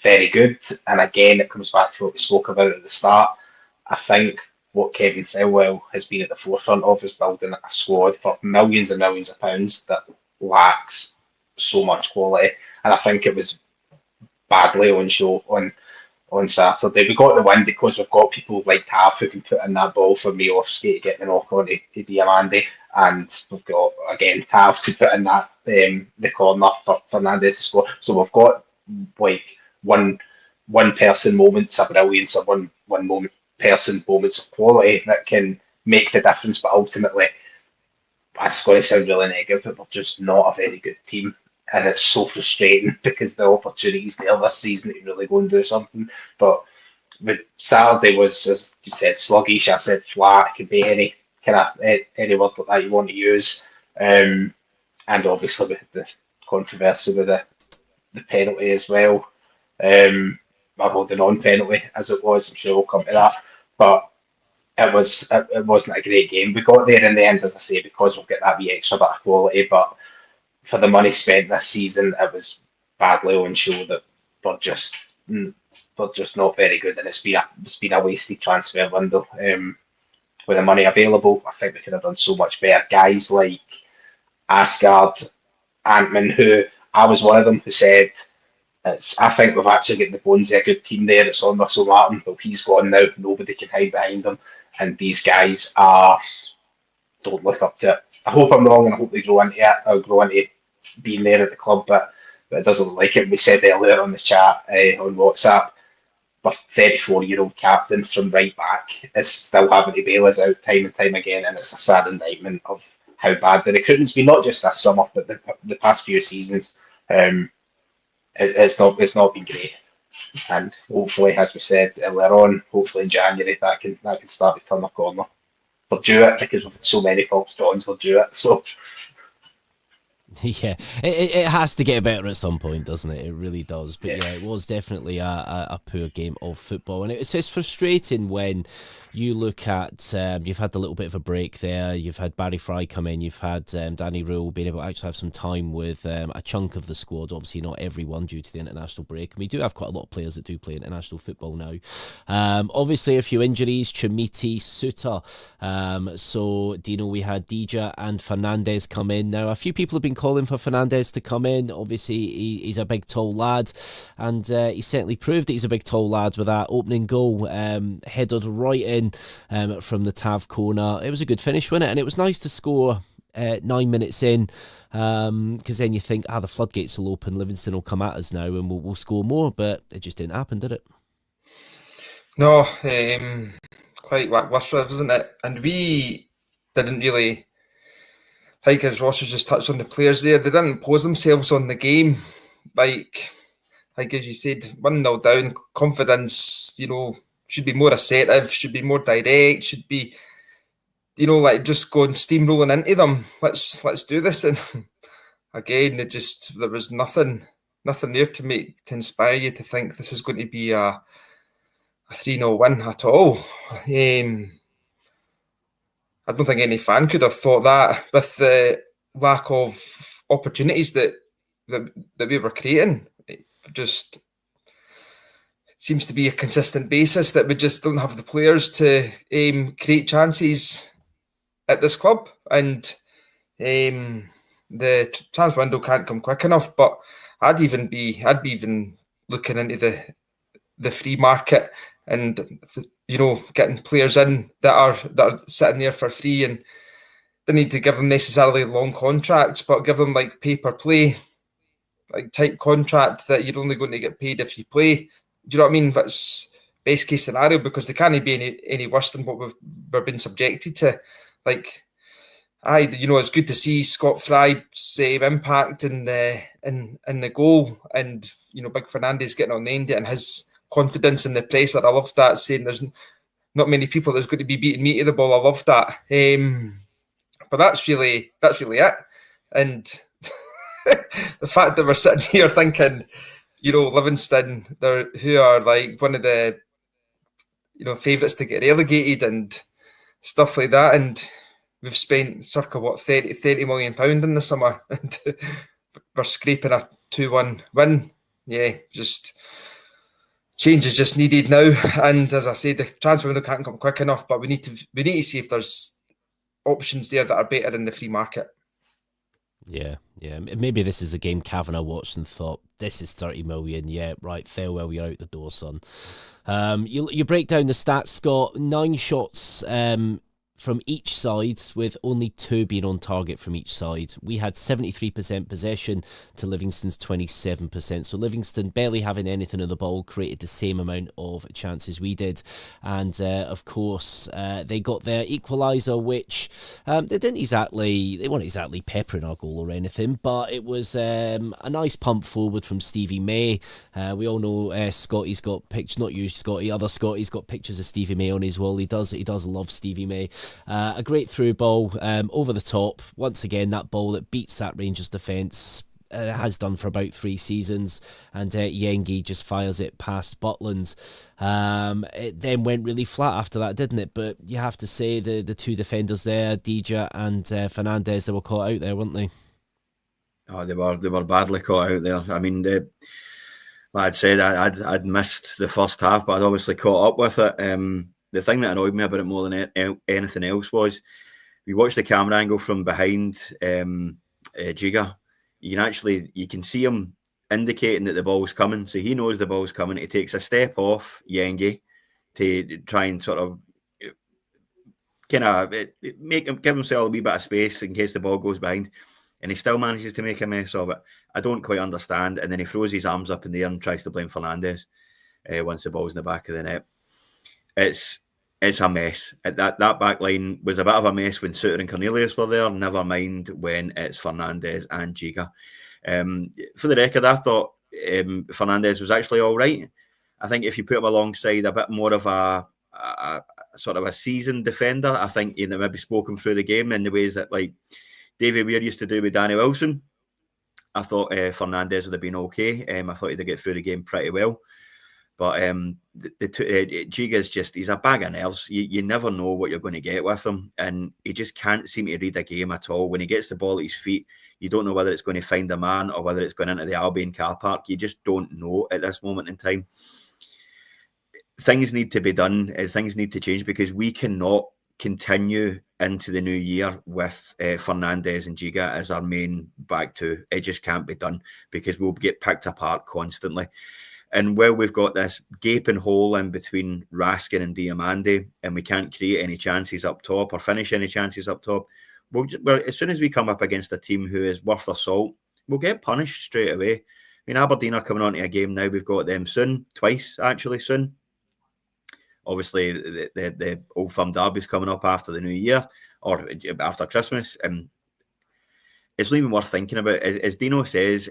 very good, and again, it comes back to what we spoke about at the start. I think what Kevin Thelwell has been at the forefront of is building a squad for millions and millions of pounds that lacks so much quality, and I think it was badly on show on Saturday. We got the win because we've got people like Tav who can put in that ball for Miovski to get the knock on to Diamande, and we've got again Tav to put in that the corner for Fernandez to score. So we've got like one person moments of brilliance or one moment person moments of quality that can make the difference. But ultimately, that's going to sound really negative, but we're just not a very good team. And it's so frustrating because the opportunity's there this season to really go and do something. But Saturday was, as you said, sluggish. I said flat. It could be any kind of any word like that you want to use. And obviously with the controversy with the penalty as well. Well, the non-penalty as it was. I'm sure we'll come to that. But it wasn't a great game. We got there in the end, as I say, because we've got that wee extra bit of quality. But for the money spent this season, it was badly on show that we're just not very good, and it's been a wasted transfer window. With the money available, I think we could have done so much better. Guys like Asgard, Antman, who I was one of them who said, I think we've actually got the bones of a good team there. It's on Russell Martin, but he's gone now. Nobody can hide behind him, and these guys don't look up to it. I hope I'm wrong, and I hope they grow into it. I'll grow into being there at the club, but it doesn't look like it. We said earlier on the chat on WhatsApp, but 34-year-old captain from right back is still having to bail us out time and time again, and it's a sad indictment of how bad the recruitment's been, not just this summer, but the past few seasons. It's not been great, and hopefully, as we said earlier on, hopefully in January that can start to turn a corner. We're due it because we've had so many false dawns. We're due it, so. Yeah, it has to get better at some point, doesn't it? It really does. But yeah, it was definitely a poor game of football, and it's frustrating when you look at you've had a little bit of a break there. You've had Barry Fry come in. You've had Danny Rohl being able to actually have some time with a chunk of the squad. Obviously, not everyone due to the international break. And we do have quite a lot of players that do play international football now. Obviously, a few injuries: Chamiti, Suter. So Dino, we had Dija and Fernandez come in. Now, a few people have been calling for Fernandez to come in. Obviously, he's a big, tall lad, and he certainly proved that he's a big, tall lad with that opening goal, headed right in from the Tav corner. It was a good finish, wasn't it? And it was nice to score 9 minutes in, because then you think, the floodgates will open, Livingston will come at us now, and we'll score more. But it just didn't happen, did it? No, quite lacklustre, isn't it? And we didn't really, like as Ross has just touched on the players there, they didn't impose themselves on the game. Like as you said, 1-0 down, confidence, should be more assertive, should be more direct, should be, like just going steamrolling into them. Let's do this. And again, there was nothing there to inspire you to think this is going to be a 3-0 win at all. I don't think any fan could have thought that with the lack of opportunities that we were creating. It just seems to be a consistent basis that we just don't have the players to create chances at this club, and the transfer window can't come quick enough. But I'd be even looking into the free market, and getting players in that are sitting there for free, and they need to give them necessarily long contracts, but give them like pay per play, like type contract that you're only going to get paid if you play. Do you know what I mean? That's best case scenario, because they can't be any worse than what we're being subjected to. Like, it's good to see Scott Fry's impact in the goal, and Big Fernandez getting on the end and his confidence in the press. I love that, saying there's not many people that's going to be beating me to the ball. I love that. But that's really it. And the fact that we're sitting here thinking, Livingston, who are like one of the favourites to get relegated and stuff like that, and we've spent circa 30 million pound in the summer, and we're scraping a 2-1 win. Yeah, just change is just needed now. And as I said, the transfer window can't come quick enough, but we need to see if there's options there that are better in the free market. Yeah. Maybe this is the game Kavanagh watched and thought, this is 30 million. Yeah, right, Thelwell, you're out the door, son. You break down the stats, Scott. 9 shots from each side, with only 2 being on target from each side. We had 73% possession to Livingston's 27%. So Livingston, barely having anything on the ball, created the same amount of chances we did. And of course, they got their equaliser, which they weren't exactly peppering our goal or anything, but it was a nice pump forward from Stevie May. We all know Scotty's got pictures, not you, Scotty, other Scotty's got pictures of Stevie May on his wall. He does love Stevie May. A great through ball over the top. Once again, that ball that beats that Rangers defence, has done for about 3 seasons, and Yengi just fires it past Butland. It then went really flat after that, didn't it? But you have to say the 2 defenders there, Dija and Fernandez, they were caught out there, weren't they? Oh, they were badly caught out there. I mean, like I'd said, I'd missed the first half, but I'd obviously caught up with it. The thing that annoyed me about it more than anything else was, we watched the camera angle from behind Giga. You can see him indicating that the ball's coming, so he knows the ball's coming. He takes a step off Yengi to try and sort of give himself a wee bit of space in case the ball goes behind, and he still manages to make a mess of it. I don't quite understand. And then he throws his arms up in the air and tries to blame Fernandez once the ball's in the back of the net. It's a mess. That back line was a bit of a mess when Suter and Cornelius were there, never mind when it's Fernandez and Giga. For the record, I thought Fernandez was actually all right. I think if you put him alongside a bit more of a sort of a seasoned defender, I think maybe spoken through the game in the ways that like Davy Weir used to do with Danny Wilson. I thought Fernandez would have been okay. I thought he'd get through the game pretty well. But Giga's he's a bag of nerves. You never know what you're going to get with him, and he just can't seem to read a game at all. When he gets the ball at his feet, you don't know whether it's going to find a man or whether it's going into the Albion car park. You just don't know at this moment in time. Things need to be done. Things need to change, because we cannot continue into the new year with Fernandez and Giga as our main back two. It just can't be done, because we'll get picked apart constantly. And while we've got this gaping hole in between Raskin and Diamande, and we can't create any chances up top or finish any chances up top, well, as soon as we come up against a team who is worth their salt, we'll get punished straight away. I mean, Aberdeen are coming on to a game now. We've got them soon, twice actually soon. Obviously, the Old Firm derby's coming up after the new year or after Christmas. It's not even worth thinking about. As Dino says,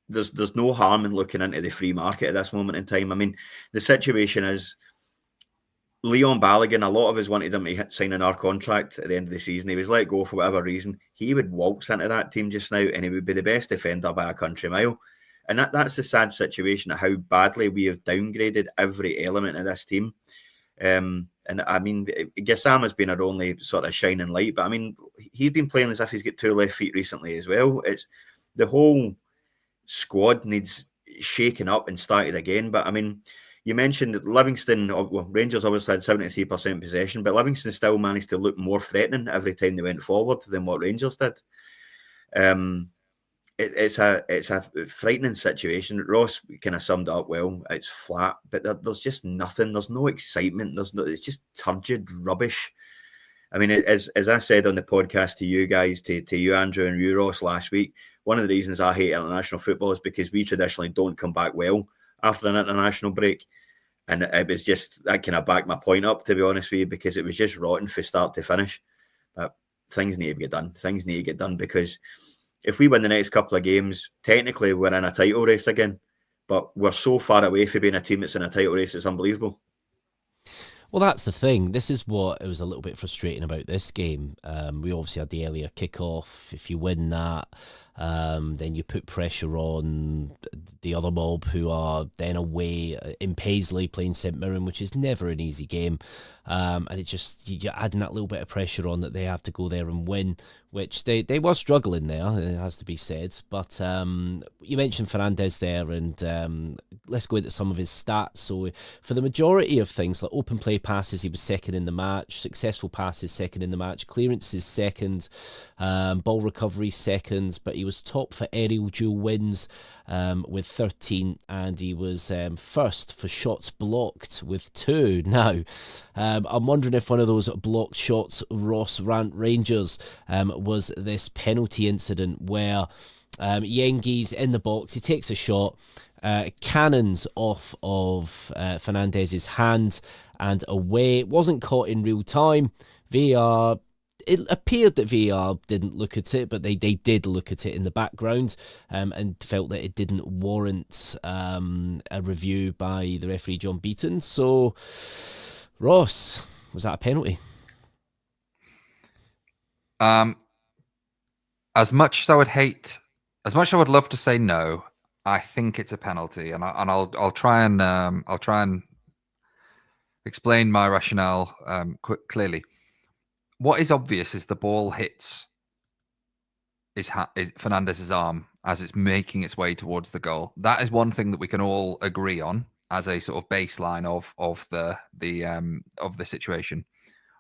there's no harm in looking into the free market at this moment in time. I mean, the situation is Leon Balogun, a lot of us wanted him to sign an our contract at the end of the season. He was let go for whatever reason. He would waltz into that team just now, and he would be the best defender by a country mile. And that's the sad situation of how badly we have downgraded every element of this team. And I mean, Gassama's been our only sort of shining light, but I mean, he's been playing as if he's got 2 left feet recently as well. It's the whole squad needs shaking up and started again. But I mean, you mentioned that Livingston, well, Rangers obviously had 73% possession, but Livingston still managed to look more threatening every time they went forward than what Rangers did. It's a frightening situation. Ross kind of summed it up well. It's flat, but there's just nothing. There's no excitement. It's just turgid rubbish. I mean, as I said on the podcast to you guys, to you, Andrew, and you, Ross, last week, one of the reasons I hate international football is because we traditionally don't come back well after an international break. And it was just, that kind of backed my point up, to be honest with you, because it was just rotten from start to finish. But things need to get done. Things need to get done, because if we win the next couple of games, technically we're in a title race again, but we're so far away from being a team that's in a title race, it's unbelievable. Well, that's the thing. This is what it was a little bit frustrating about this game. We obviously had the earlier kickoff. If you win that, then you put pressure on the other mob, who are then away in Paisley playing St Mirren, which is never an easy game. And it just, you're adding that little bit of pressure on that they have to go there and win, which they were struggling there, it has to be said. But you mentioned Fernandez there, and let's go into some of his stats. So for the majority of things, like open play passes, he was second in the match, successful passes second in the match, clearances second, ball recovery second, but he was top for aerial duel wins with 13, and he was first for shots blocked with 2. Now, I'm wondering if one of those blocked shots, Ross Rant Rangers, was this penalty incident where Yengi's in the box, he takes a shot, cannons off of Fernandez's hand and away. It wasn't caught in real time. VAR, it appeared that VAR didn't look at it, but they did look at it in the background, and felt that it didn't warrant a review by the referee John Beaton. So, Ross, was that a penalty? As much as I would love to say no, I think it's a penalty, and I'll try and explain my rationale clearly. What is obvious is the ball hits is Fernandez's arm as it's making its way towards the goal. That is one thing that we can all agree on as a sort of baseline of the situation.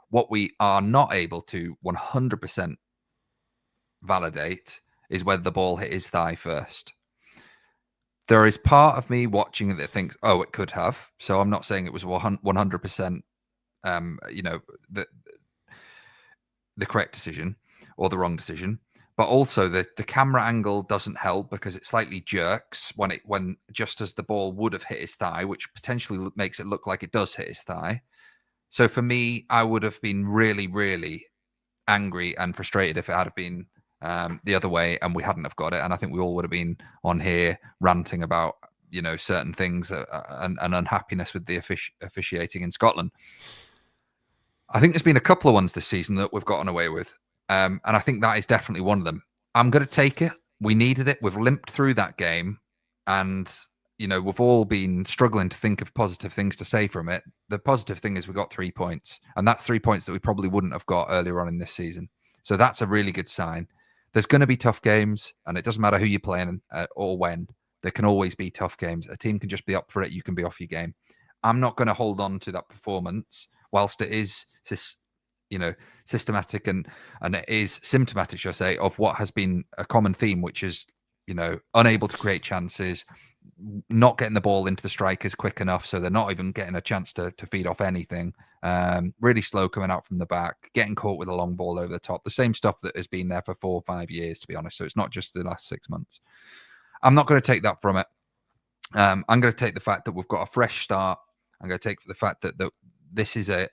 What we are not able to 100% validate is whether the ball hit his thigh first. There is part of me watching it that thinks, oh, it could have. So I'm not saying it was 100%, the correct decision or the wrong decision, but also the camera angle doesn't help because it slightly jerks when just as the ball would have hit his thigh, which potentially makes it look like it does hit his thigh. So for me, I would have been really, really angry and frustrated if it had been the other way and we hadn't have got it. And I think we all would have been on here ranting about, certain things and unhappiness with the officiating in Scotland. I think there's been a couple of ones this season that we've gotten away with. And I think that is definitely one of them. I'm going to take it. We needed it. We've limped through that game. And, we've all been struggling to think of positive things to say from it. The positive thing is we got 3 points. And that's 3 points that we probably wouldn't have got earlier on in this season. So that's a really good sign. There's going to be tough games. And it doesn't matter who you're playing or when. There can always be tough games. A team can just be up for it. You can be off your game. I'm not going to hold on to that performance whilst it is systematic and it is symptomatic, shall I say, of what has been a common theme, which is, unable to create chances, not getting the ball into the strikers quick enough, so they're not even getting a chance to feed off anything. Really slow coming out from the back, getting caught with a long ball over the top. The same stuff that has been there for 4 or 5 years, to be honest. So it's not just the last 6 months. I'm not going to take that from it. I'm going to take the fact that we've got a fresh start. I'm going to take the fact that this is a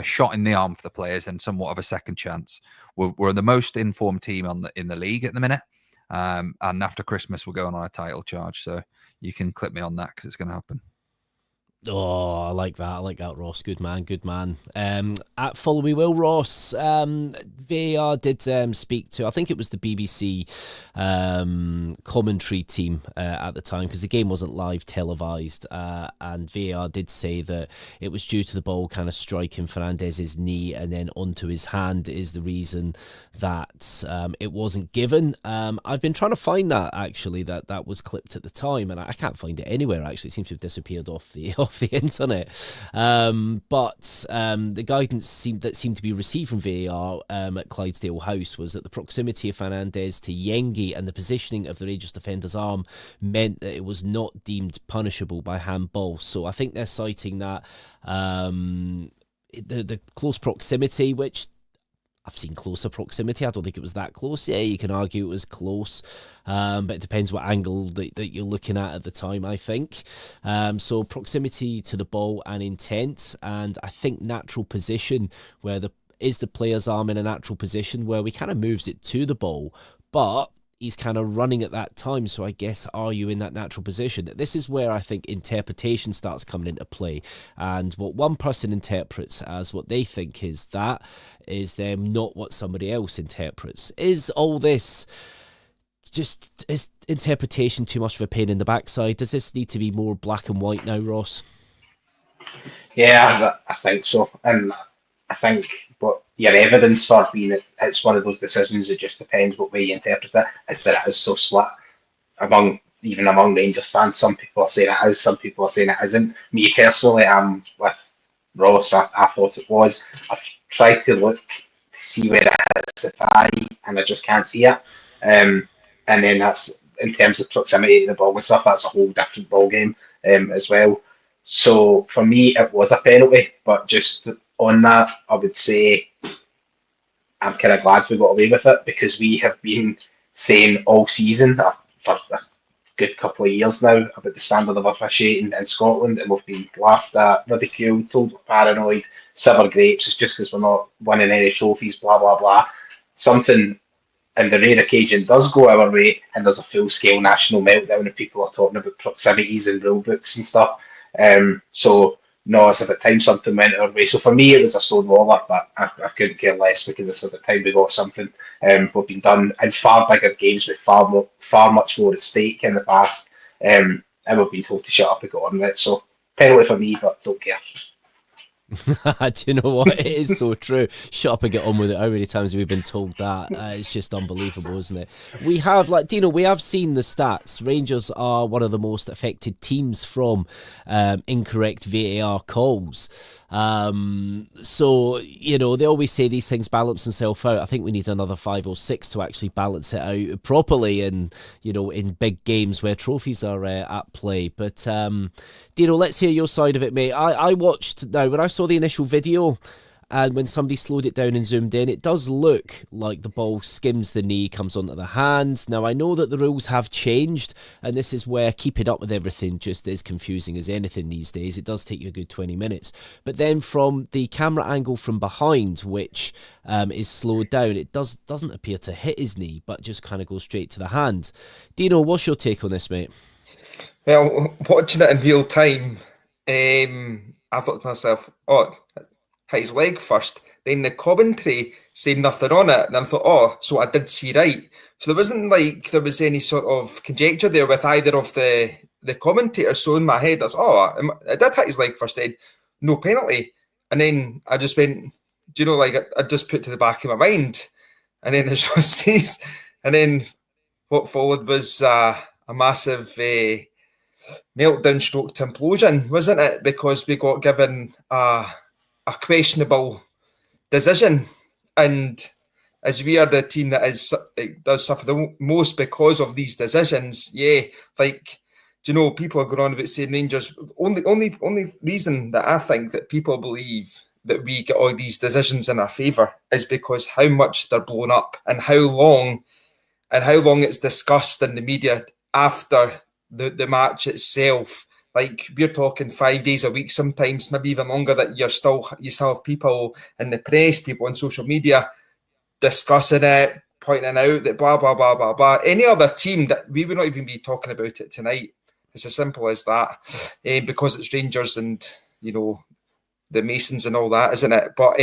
shot in the arm for the players and somewhat of a second chance. We're the most informed team in the league at the minute. And after Christmas, we're going on a title charge. So you can clip me on that because it's going to happen. Oh, I like that. I like that, Ross. Good man. Good man. At Follow We Will, Ross. VAR did speak to, I think it was the BBC commentary team at the time, because the game wasn't live televised, and VAR did say that it was due to the ball kind of striking Fernandez's knee and then onto his hand is the reason that it wasn't given. I've been trying to find that, actually, that was clipped at the time, and I can't find it anywhere, actually. It seems to have disappeared off the internet. But the guidance seemed to be received from VAR at Clydesdale House was that the proximity of Fernandez to Yengi and the positioning of the Rangers defender's arm meant that it was not deemed punishable by handball. So I think they're citing that the close proximity, which I've seen closer proximity. I don't think it was that close. Yeah, you can argue it was close, but it depends what angle that you're looking at the time, I think. So proximity to the ball and intent, and I think natural position, where the player's arm in a natural position where he kind of moves it to the ball, but he's kind of running at that time. So I guess, are you in that natural position? This is where I think interpretation starts coming into play. And what one person interprets as what they think is not what somebody else interprets. Is all this just, is interpretation too much of a pain in the backside? Does this need to be more black and white now, Ross? Yeah, I think so. And I think what your evidence for being it's one of those decisions, it just depends what way you interpret it, is that it is so split among Rangers fans. Some people are saying it is, some people are saying it isn't. Me personally, I'm with Ross. I thought it was. I've tried to look to see where it is if and I just can't see it. And then that's, in terms of proximity to the ball and stuff, that's a whole different ball game as well. So for me, it was a penalty, but just on that, I would say I'm kind of glad we got away with it, because we have been saying all season for a good couple of years now about the standard of officiating in Scotland, and we've been laughed at, ridiculed, told we're paranoid, sour grapes, it's just because we're not winning any trophies, blah, blah, blah. Something, and the rare occasion does go our way, and there's a full-scale national meltdown and people are talking about proximities and rule books and stuff. So no, it's about time something went our way. So for me, it was a stonewaller, but I couldn't care less, because it's about time we got something. We've been done in far bigger games with far much more at stake in the past, and we've been told to shut up and go on with it. So penalty for me, but don't care. Do you know what? It is so true. Shut up and get on with it. How many times have we been told that? It's just unbelievable, isn't it? We have, Dino, we have seen the stats. Rangers are one of the most affected teams from incorrect VAR calls. So, they always say these things balance themselves out. I think we need another 5 or 6 to actually balance it out properly in big games where trophies are at play. But, Dino, let's hear your side of it, mate. I watched, now, when I saw the initial video, and when somebody slowed it down and zoomed in, it does look like the ball skims the knee, comes onto the hand. Now, I know that the rules have changed, and this is where keeping up with everything just is confusing as anything these days. It does take you a good 20 minutes. But then from the camera angle from behind, which is slowed down, it doesn't appear to hit his knee, but just kind of goes straight to the hand. Dino, what's your take on this, mate? Well, watching it in real time, I thought to myself, hit his leg first. Then the commentary said nothing on it, and I thought, so I did see right. So there wasn't like there was any sort of conjecture there with either of the commentators. So in my head, I was, I did hit his leg first, then no penalty. And then I just went, I just put to the back of my mind. And then as Ross says, and then what followed was a massive meltdown stroke to implosion, wasn't it? Because we got given a questionable decision, and as we are the team that does suffer the most because of these decisions, people are going on about saying Rangers. Only reason that I think that people believe that we get all these decisions in our favour is because how much they're blown up and how long it's discussed in the media after the match itself. Like, we're talking 5 days a week, sometimes maybe even longer, that you still have people in the press, people on social media discussing it, pointing out that blah, blah, blah, blah, blah. Any other team, that we would not even be talking about it tonight. It's as simple as that, because it's Rangers and, the Masons and all that, isn't it? But,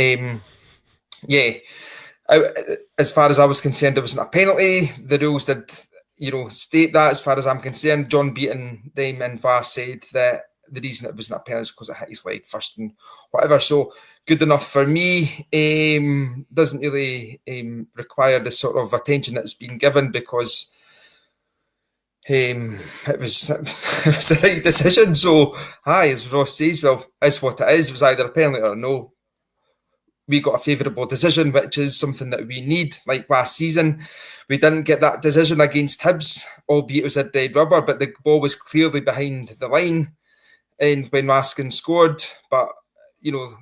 As far as I was concerned, it wasn't a penalty. The rules did, state that. As far as I'm concerned, John Beaton, them and VAR said that the reason it wasn't a penalty is because it hit his leg first and whatever. So good enough for me. Doesn't really require the sort of attention that's been given because it was the right decision. So, as Ross says, well, it's what it is. It was either a penalty or no. We got a favourable decision, which is something that we need. Like last season, we didn't get that decision against Hibs, albeit it was a dead rubber, but the ball was clearly behind the line and when Raskin scored. But,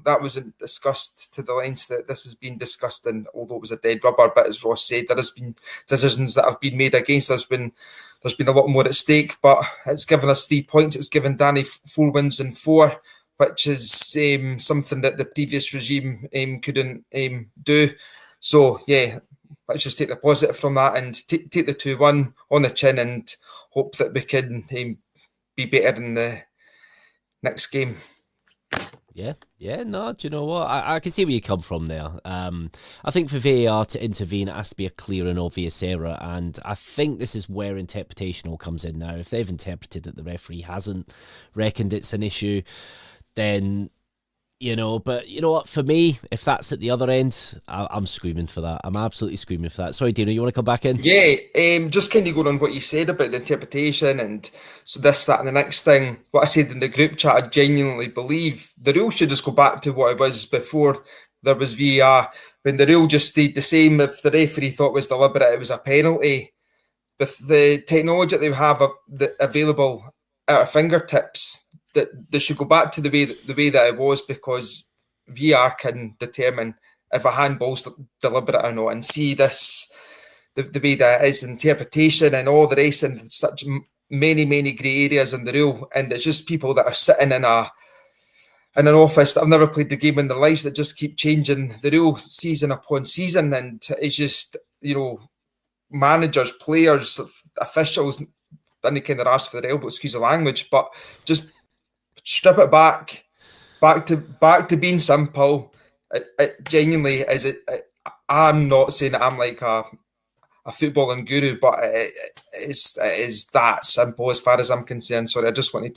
that wasn't discussed to the lengths that this has been discussed, and although it was a dead rubber, but as Ross said, there has been decisions that have been made against us when there's been a lot more at stake, but it's given us 3 points. It's given Danny 4 wins and 4, which is something that the previous regime couldn't do. So, yeah, let's just take the positive from that and take the 2-1 on the chin and hope that we can be better in the next game. Yeah, no, do you know what? I can see where you come from there. I think for VAR to intervene, it has to be a clear and obvious error, and I think this is where interpretation all comes in now. If they've interpreted that the referee hasn't reckoned it's an issue, then, but you know what? For me, if that's at the other end, I'm screaming for that. I'm absolutely screaming for that. Sorry, Dino, you want to come back in? Yeah, just kind of going on what you said about the interpretation and so this, that, and the next thing. What I said in the group chat, I genuinely believe the rule should just go back to what it was before there was VAR. When the rule just stayed the same, if the referee thought it was deliberate, it was a penalty. With the technology that they have available at our fingertips, that they should go back to the way that it was, because VAR can determine if a handball's deliberate or not, and see this the way that it is, interpretation and all the rest, and such many grey areas in the rule. And it's just people that are sitting in an office that have never played the game in their lives that just keep changing the rule season upon season. And it's just, managers, players, officials, didn't kind of ask for their elbow, excuse the language, but just strip it back to being simple. It genuinely is. I'm not saying that I'm like a footballing guru, but it is that simple as far as I'm concerned. Sorry, I just wanted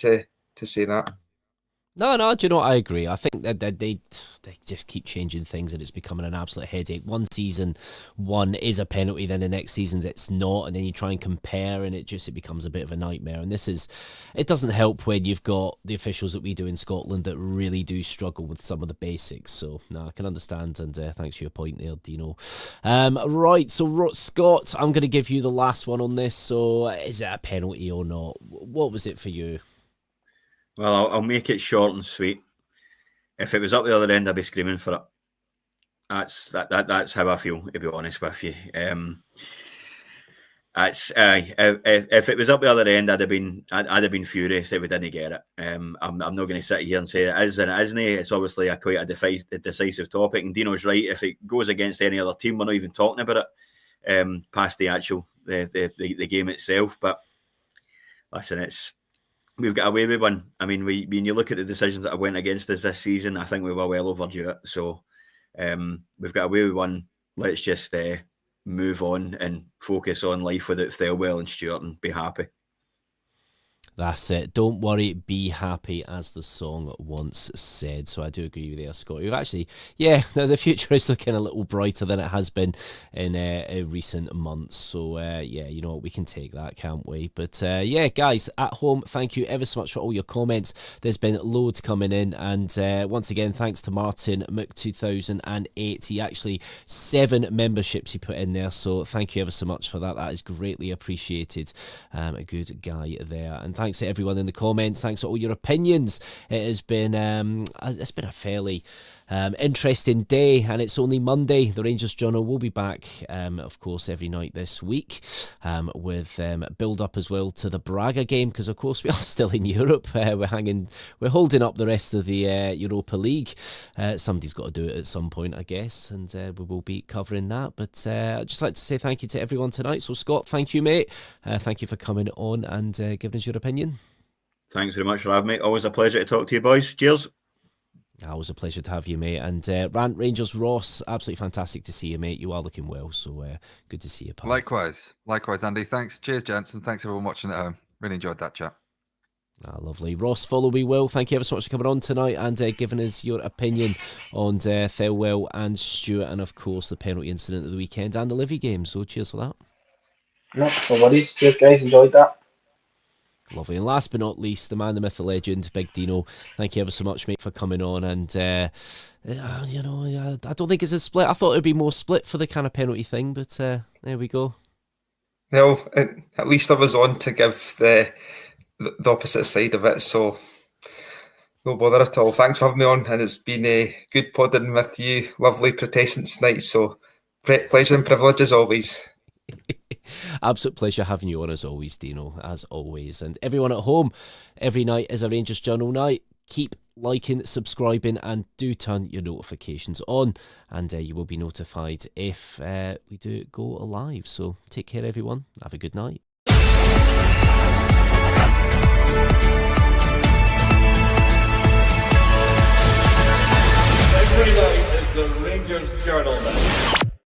to say that. No, do you know what? I agree. I think that they just keep changing things and it's becoming an absolute headache. One season, one is a penalty, then the next season it's not, and then you try and compare and it becomes a bit of a nightmare. And it doesn't help when you've got the officials that we do in Scotland that really do struggle with some of the basics. So, no, I can understand, and thanks for your point there, Dino. Right, so Scott, I'm going to give you the last one on this. So, is it a penalty or not? What was it for you? Well, I'll make it short and sweet. If it was up the other end, I'd be screaming for it. That's how I feel, to be honest with you. If it was up the other end, I'd have been furious if we didn't get it. I'm not going to sit here and say it is and it isn't. It's obviously quite a decisive topic, and Dino's right. If it goes against any other team, we're not even talking about it past the actual the game itself. But listen, we've got away with one. I mean, when you look at the decisions that have went against us this season, I think we were well overdue it. So we've got away with one. Let's just move on and focus on life without Thelwell and Stewart and be happy. That's it. Don't worry, be happy, as the song once said. So I do agree with you there, Scott. You've actually, now the future is looking a little brighter than it has been in recent months. So, you know what, we can take that, can't we? But, guys, at home, thank you ever so much for all your comments. There's been loads coming in. And once again, thanks to Martin Mook2008. He actually 7 memberships he put in there. So thank you ever so much for that. That is greatly appreciated. A good guy there. And thanks to everyone in the comments. Thanks for all your opinions. It has been a fairly interesting day, and it's only Monday. The Rangers Journal will be back, of course, every night this week with build up as well to the Braga game, because of course we are still in Europe. We're holding up the rest of the Europa League. Somebody's got to do it at some point, I guess, and we will be covering that. But I'd just like to say thank you to everyone tonight. So Scott, thank you, mate. Thank you for coming on and giving us your opinion. Thanks very much for having me. Always a pleasure to talk to you, boys. Cheers. Always a pleasure to have you, mate. And Rant Rangers Ross, absolutely fantastic to see you, mate. You are looking well, so good to see you, pal. Likewise, Andy. Thanks. Cheers, gents, and thanks everyone watching at home. Really enjoyed that chat. Lovely. Ross, follow me, Will. Thank you ever so much for coming on tonight and giving us your opinion on Thelwell and Stewart, and of course the penalty incident of the weekend and the Livy game. So cheers for that. No worries. Cheers, guys. Enjoyed that. Lovely. And last but not least, the man, the myth, the legend, Big Dino. Thank you ever so much, mate, for coming on. And, I don't think it's a split. I thought it would be more split for the kind of penalty thing, but there we go. Well, at least I was on to give the opposite side of it, so no bother at all. Thanks for having me on, and it's been a good podding with you, lovely Protestants tonight, so pleasure and privilege as always. Absolute pleasure having you on as always, Dino, as always. And everyone at home, every night is a Rangers Journal night. Keep liking, subscribing, and do turn your notifications on, and you will be notified if we do go live. So take care, everyone. Have a good night. Every night is the Rangers Journal night.